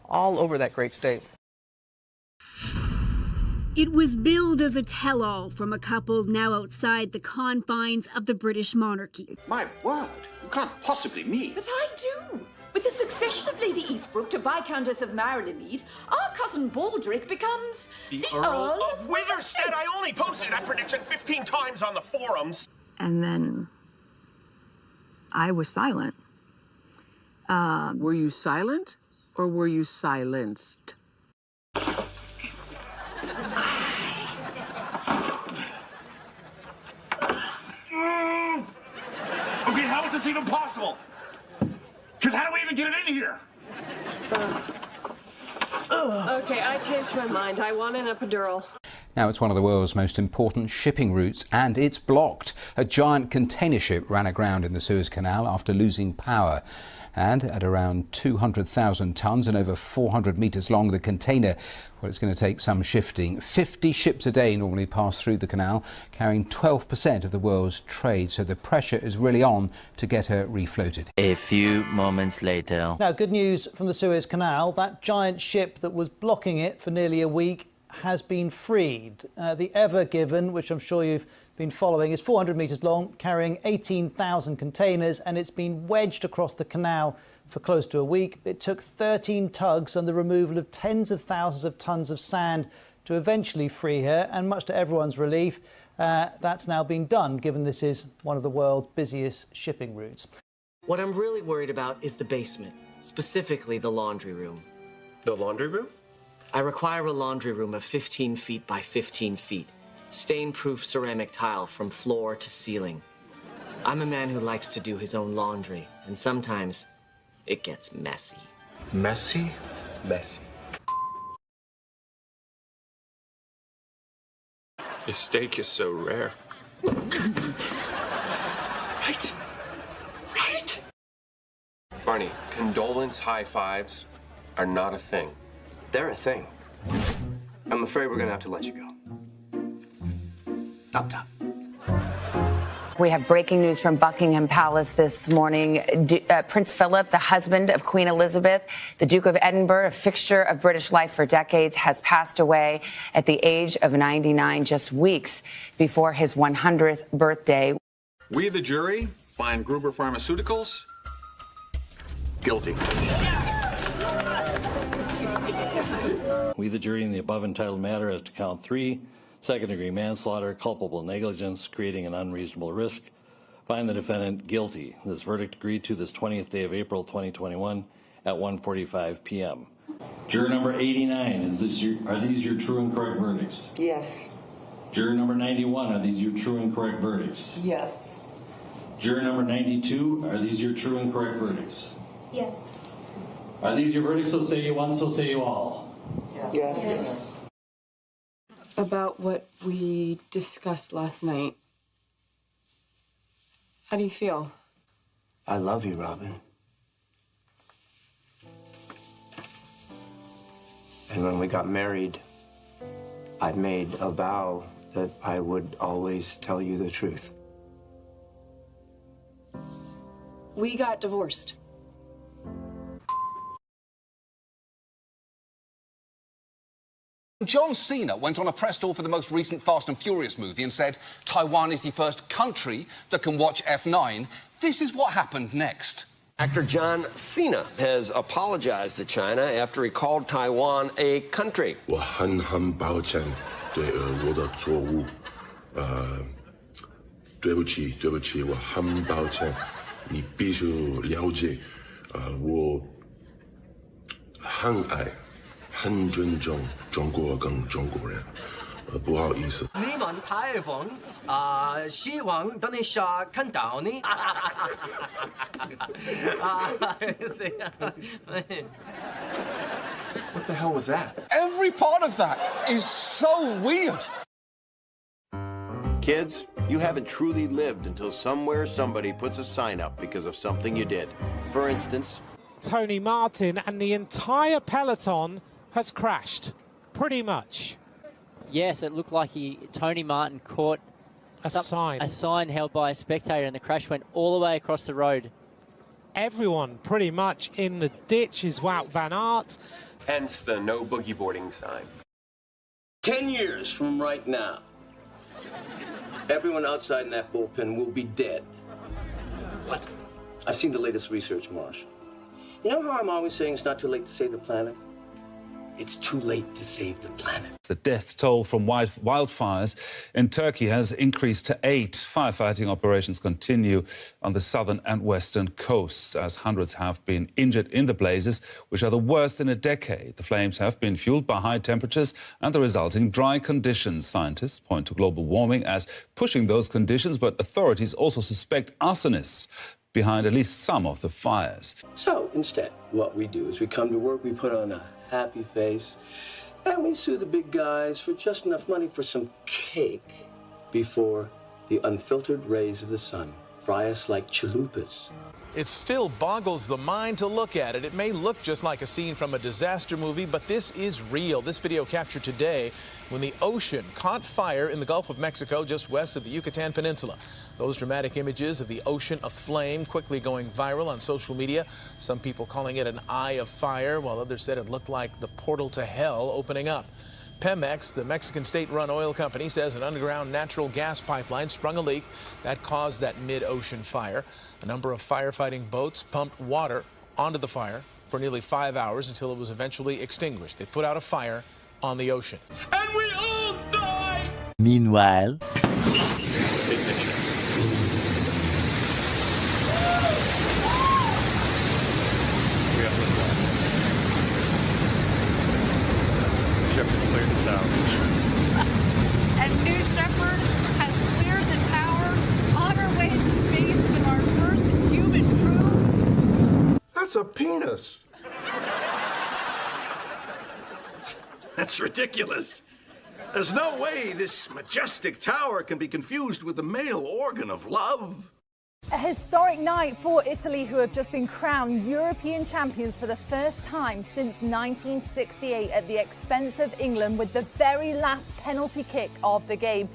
all over that great state. It was billed as a tell-all from a couple now outside the confines of the British monarchy. My word, you can't possibly mean. But I do. With the succession of Lady Eastbrook to Viscountess of Maryland, our cousin Baldric becomes the Earl of Witherstead. I only posted that prediction 15 times on the forums. And then I was silent. Were you silent or were you silenced? Okay, how is this even possible? Because how do we even get it in here? Okay, I changed my mind. I want an epidural. Now it's one of the world's most important shipping routes and it's blocked. A giant container ship ran aground in the Suez Canal after losing power. And at around 200,000 tonnes and over 400 metres long, the container, well, it's going to take some shifting. 50 ships a day normally pass through the canal, carrying 12% of the world's trade. So the pressure is really on to get her refloated. A few moments later. Now, good news from the Suez Canal. That giant ship that was blocking it for nearly a week has been freed. The Ever Given, which I'm sure you've been following is 400 metres long, carrying 18,000 containers, and it's been wedged across the canal for close to a week. It took 13 tugs and the removal of tens of thousands of tonnes of sand to eventually free her, and much to everyone's relief, that's now been done, given this is one of the world's busiest shipping routes. What I'm really worried about is the basement, specifically the laundry room. The laundry room? I require a laundry room of 15 feet by 15 feet, stain-proof ceramic tile from floor to ceiling. I'm a man who likes to do his own laundry, and sometimes it gets messy. Messy? Messy. This steak is so rare. Right. Right. Barney, condolence high fives are not a thing. They're a thing. I'm afraid we're gonna have to let you go. Up top. We have breaking news from Buckingham Palace this morning. Prince Philip, the husband of Queen Elizabeth, the Duke of Edinburgh, a fixture of British life for decades, has passed away at the age of 99, just weeks before his 100th birthday. We, the jury, find Gruber Pharmaceuticals guilty. We, the jury, in the above entitled matter as to count 3, second-degree manslaughter, culpable negligence, creating an unreasonable risk, find the defendant guilty. This verdict agreed to this 20th day of April 2021 at 1:45 p.m. Juror number 89, are these your true and correct verdicts? Yes. Juror number 91, are these your true and correct verdicts? Yes. Juror number 92, are these your true and correct verdicts? Yes. Are these your verdicts? So say you one, so say you all. Yes. Yes. About what we discussed last night. How do you feel? I love you, Robin. And when we got married, I made a vow that I would always tell you the truth. We got divorced. John Cena went on a press tour for the most recent Fast and Furious movie and said Taiwan is the first country that can watch F9. This is what happened next. Actor John Cena has apologized to China after he called Taiwan a country. 我很抱歉对我的错误，对不起，我很抱歉，你必须了解，我很爱。 很尊重中国跟中国人，不好意思。你们台湾希望等一下看到你。What the hell was that? Every part of that is so weird. Kids, you haven't truly lived until somewhere somebody puts a sign up because of something you did. For instance, Tony Martin and the entire peloton has crashed, pretty much. Yes, it looked like Tony Martin caught a sign held by a spectator, and the crash went all the way across the road. Everyone pretty much in the ditch is Wout van Aert. Hence the no boogie boarding sign. 10 years from right now, everyone outside in that bullpen will be dead. What? I've seen the latest research, Marsh. You know how I'm always saying it's not too late to save the planet? It's too late to save the planet. The death toll from wildfires in Turkey has increased to 8. Firefighting operations continue on the southern and western coasts as hundreds have been injured in the blazes, which are the worst in a decade. The flames have been fueled by high temperatures and the resulting dry conditions. Scientists point to global warming as pushing those conditions, but authorities also suspect arsonists behind at least some of the fires. So instead, what we do is we come to work, we put on a happy face, and we sue the big guys for just enough money for some cake before the unfiltered rays of the sun fry us like chalupas. It still boggles the mind to look at it. It may look just like a scene from a disaster movie, but this is real. This video captured today when the ocean caught fire in the Gulf of Mexico just west of the Yucatan Peninsula. Those dramatic images of the ocean aflame quickly going viral on social media. Some people calling it an eye of fire, while others said it looked like the portal to hell opening up. Pemex, the Mexican state-run oil company, says an underground natural gas pipeline sprung a leak that caused that mid-ocean fire. A number of firefighting boats pumped water onto the fire for nearly 5 hours until it was eventually extinguished. They put out a fire on the ocean. And we all die! Meanwhile, And New Shepard has cleared the tower on our way to space with our first human crew. That's a penis. That's ridiculous. There's no way this majestic tower can be confused with the male organ of love. A historic night for Italy, who have just been crowned European champions for the first time since 1968 at the expense of England with the very last penalty kick of the game.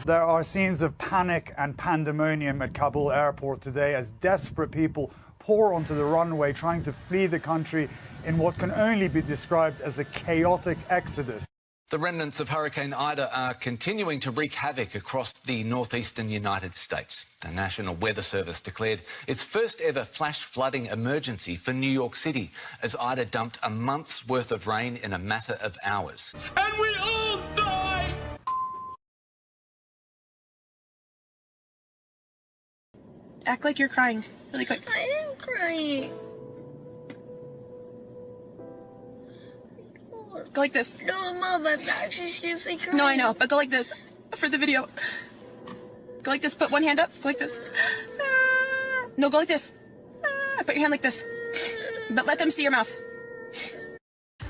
There are scenes of panic and pandemonium at Kabul airport today as desperate people pour onto the runway trying to flee the country in what can only be described as a chaotic exodus. The remnants of Hurricane Ida are continuing to wreak havoc across the northeastern United States. The National Weather Service declared its first ever flash flooding emergency for New York City as Ida dumped a month's worth of rain in a matter of hours. And we all die! Act like you're crying, really quick. I am crying. Go like this. No, Mom, I'm actually seriously crying. No, I know, but go like this for the video. Go like this, put one hand up, go like this. No, go like this. Put your hand like this. But let them see your mouth.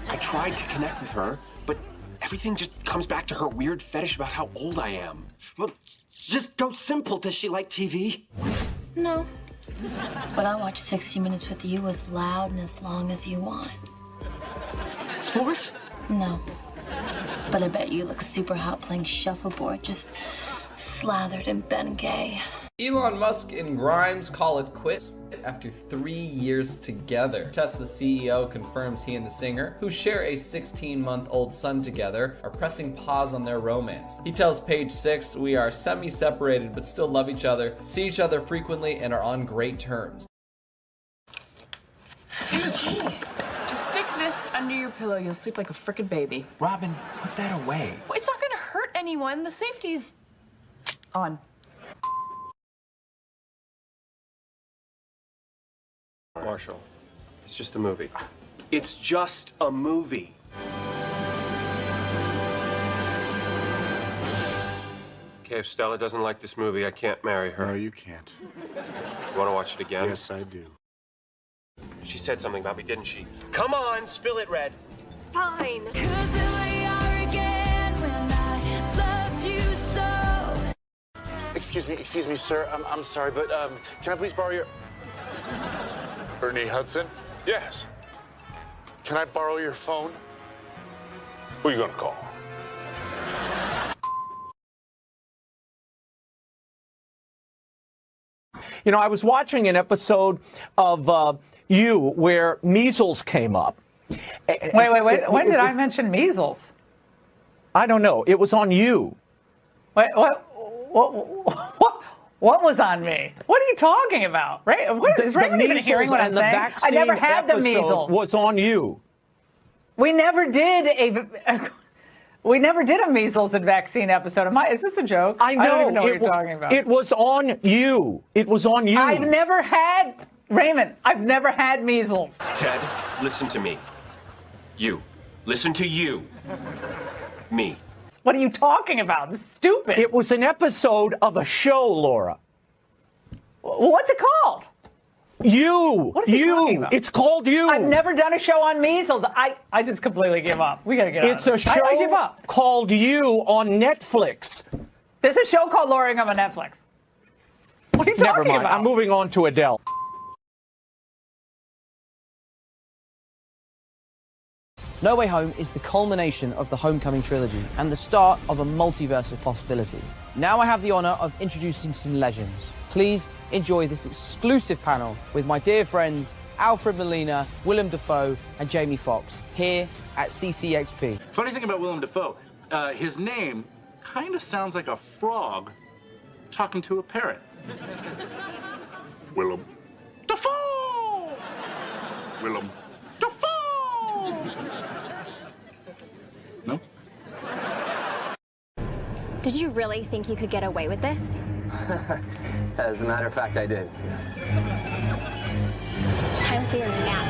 I tried to connect with her, but everything just comes back to her weird fetish about how old I am. Well, just go simple. Does she like TV? No. But I'll watch 60 Minutes with you as loud and as long as you want. Sports? No. But I bet you look super hot playing shuffleboard, just slathered in Ben Gay. Elon Musk and Grimes call it quits after 3 years together. Tesla's CEO confirms he and the singer, who share a 16-month-old son together, are pressing pause on their romance. He tells Page 6, "We are semi-separated but still love each other, see each other frequently, and are on great terms." Just stick this under your pillow. You'll sleep like a frickin' baby. Robin, put that away. Well, it's not gonna hurt anyone. The safety's on. Marshall, it's just a movie. It's just a movie. Okay, if Stella doesn't like this movie, I can't marry her. No, you can't. You want to watch it again? Yes, I do. She said something about me, didn't she? Come on, spill it, Red. Fine. Excuse me, sir. I'm sorry, but can I please borrow your... Ernie Hudson? Yes. Can I borrow your phone? Who are you gonna call? You know, I was watching an episode of You where measles came up. Wait. When did I mention measles? I don't know. It was on You. Wait, what was on me? What are you talking about? Is Raymond even hearing what I'm saying? I never had the measles. Was on You. We never did a measles and vaccine episode. Is this a joke? I know. I don't even know what you're talking about. It was on You. It was on You. I've never had, Raymond, I've never had measles. Ted, listen to me. You. Listen to you. Me. What are you talking about? This is stupid. It was an episode of a show, Laura. What's it called? You. What is he talking about? It's called You. I've never done a show on measles. I just completely give up. We got to get out of It's a this. show I give up. called You on Netflix. There's a show called Loring on Netflix. What are you Never talking mind. about? I'm moving on to Adele. No Way Home is the culmination of the Homecoming trilogy and the start of a multiverse of possibilities. Now I have the honour of introducing some legends. Please enjoy this exclusive panel with my dear friends Alfred Molina, Willem Dafoe, and Jamie Foxx, here at CCXP. Funny thing about Willem Dafoe, his name kind of sounds like a frog talking to a parrot. Willem Dafoe! Willem Dafoe! No? Did you really think you could get away with this? As a matter of fact, I did. Time for your nap.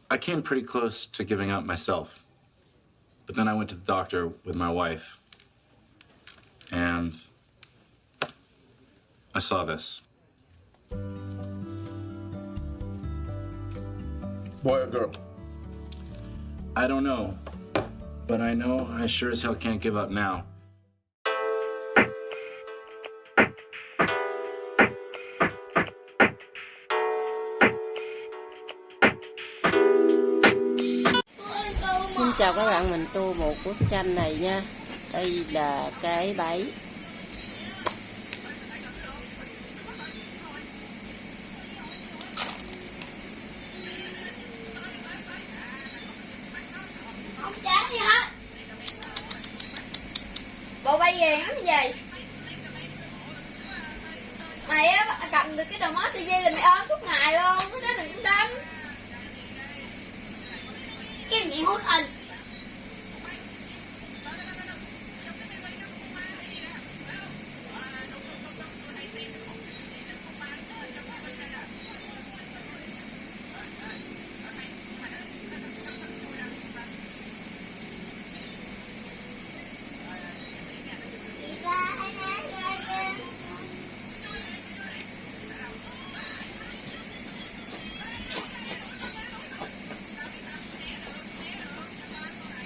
I came pretty close to giving up myself. But then I went to the doctor with my wife, and I saw this. Boy or girl? I don't know, but I know I sure as hell can't give up now. Xin chào các bạn, mình tô một bức tranh này nha. Đây là cái bẫy. Không chán gì hết. Bộ bay vàng lắm gì? Mày á, cầm được cái đầu mối TV là mày ôm suốt ngày luôn, nó đừng đánh. Cái miệng hút anh.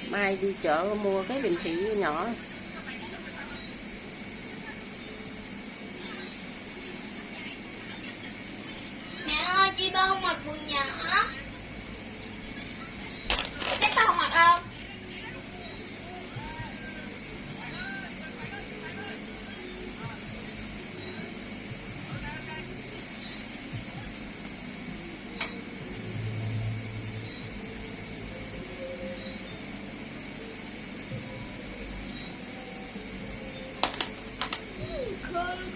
Mai đi chợ mua cái bình thủy nhỏ. Mẹ ơi, chị ba không mặc quần nhỏ. Chắc tao không mặc đâu.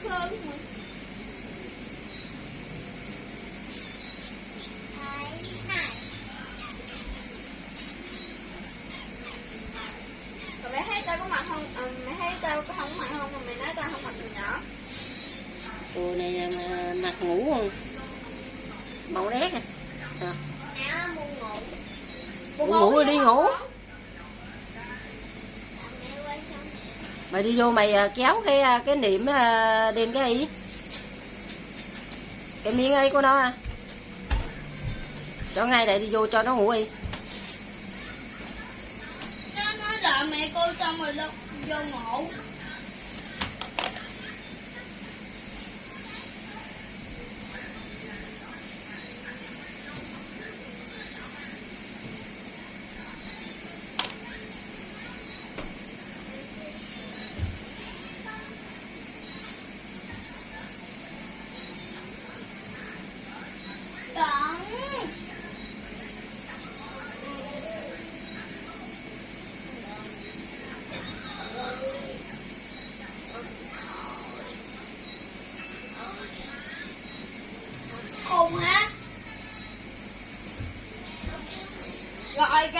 Khơi mà. Rồi mày thấy tao có mặc không? Mày thấy tao có không mặc không mà mày nói tao không mặc quần nhỏ. Đồ này mà mặc ngủ không? Màu đét à? Mẹ buồn ngủ. Buồn ngủ rồi đi ngủ. Mày đi vô mày kéo cái niệm đền cái gì? Cái miếng ấy của nó à? Cho ngay đây đi vô cho nó ngủ đi. Nó nói đợi mẹ cô xong rồi vô ngủ. Khùng hả? Gọi kìa.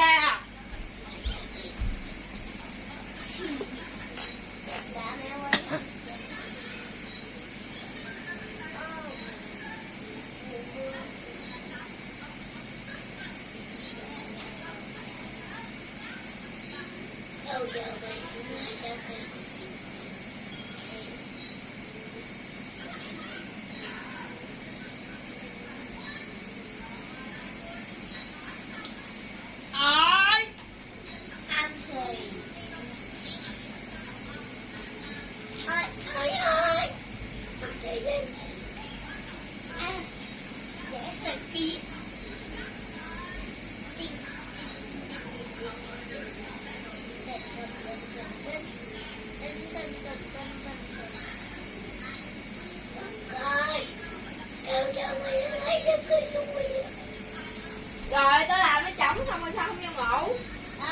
Rồi tôi làm nó chổng xong rồi sao không vô ngủ?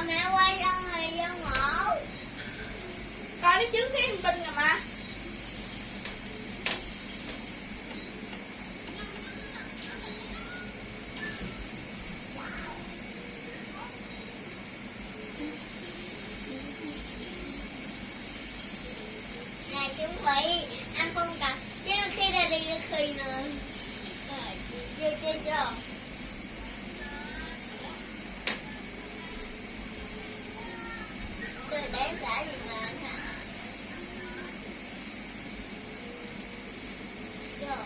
Mẹ quay ra ngoài vô ngủ. Coi nó chứng kiến tin rồi mà. Nè chuẩn bị anh không đặt chứ khi ra đi khi nữa. Chưa. Tôi để trả gì mà anh hả? Rồi.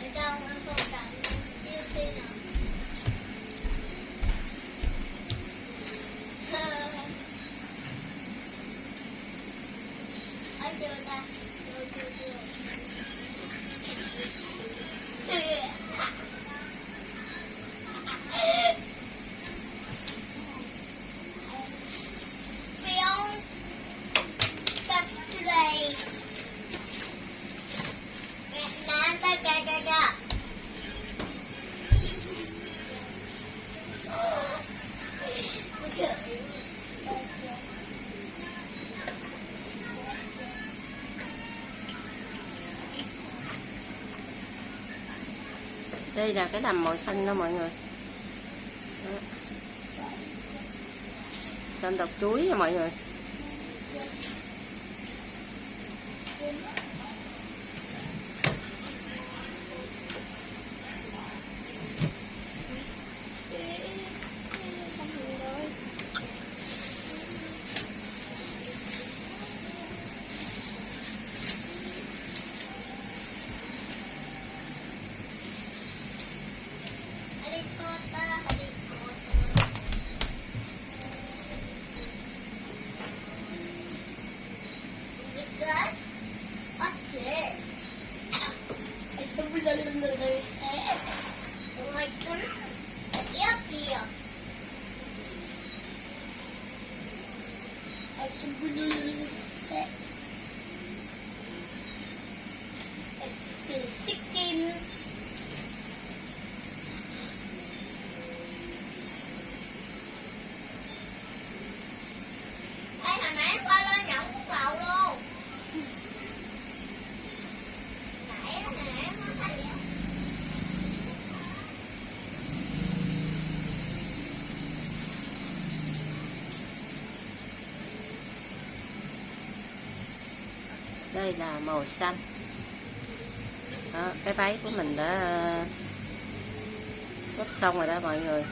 Ở đâu anh không cần chưa khi nào. Ở chưa ta? Chưa. Film back today. Nanta gaga. Đây là cái đầm màu xanh đó mọi người. Đó. Xanh độc chuối nha mọi người. Đây là màu xanh. Đó, cái váy của mình đã xếp xong rồi đó mọi người.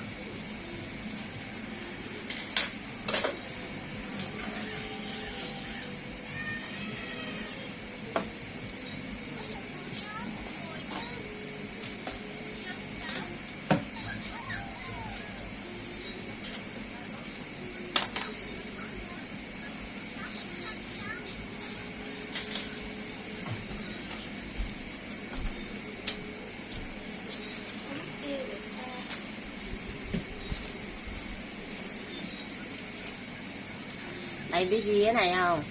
Mày biết gì ở này không?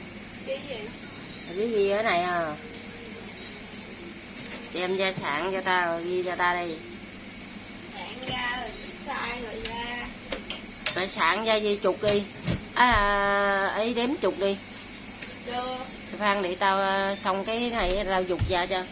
Biết gì? Mày biết gì ở này không? Đem ra sẵn cho tao, ghi cho tao đi. Sẵn ra rồi sai rồi ra. Mày sẵn ra ghi chục đi. Ấy đếm chục đi. Chưa. Phan để tao xong cái này tao dục ra cho.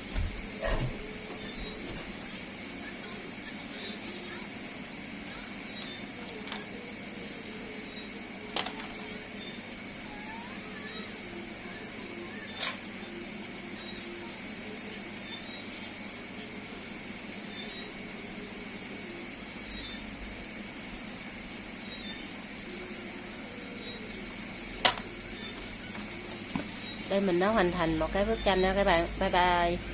Đây mình đã hoàn thành một cái bức tranh nha các bạn. Bye bye.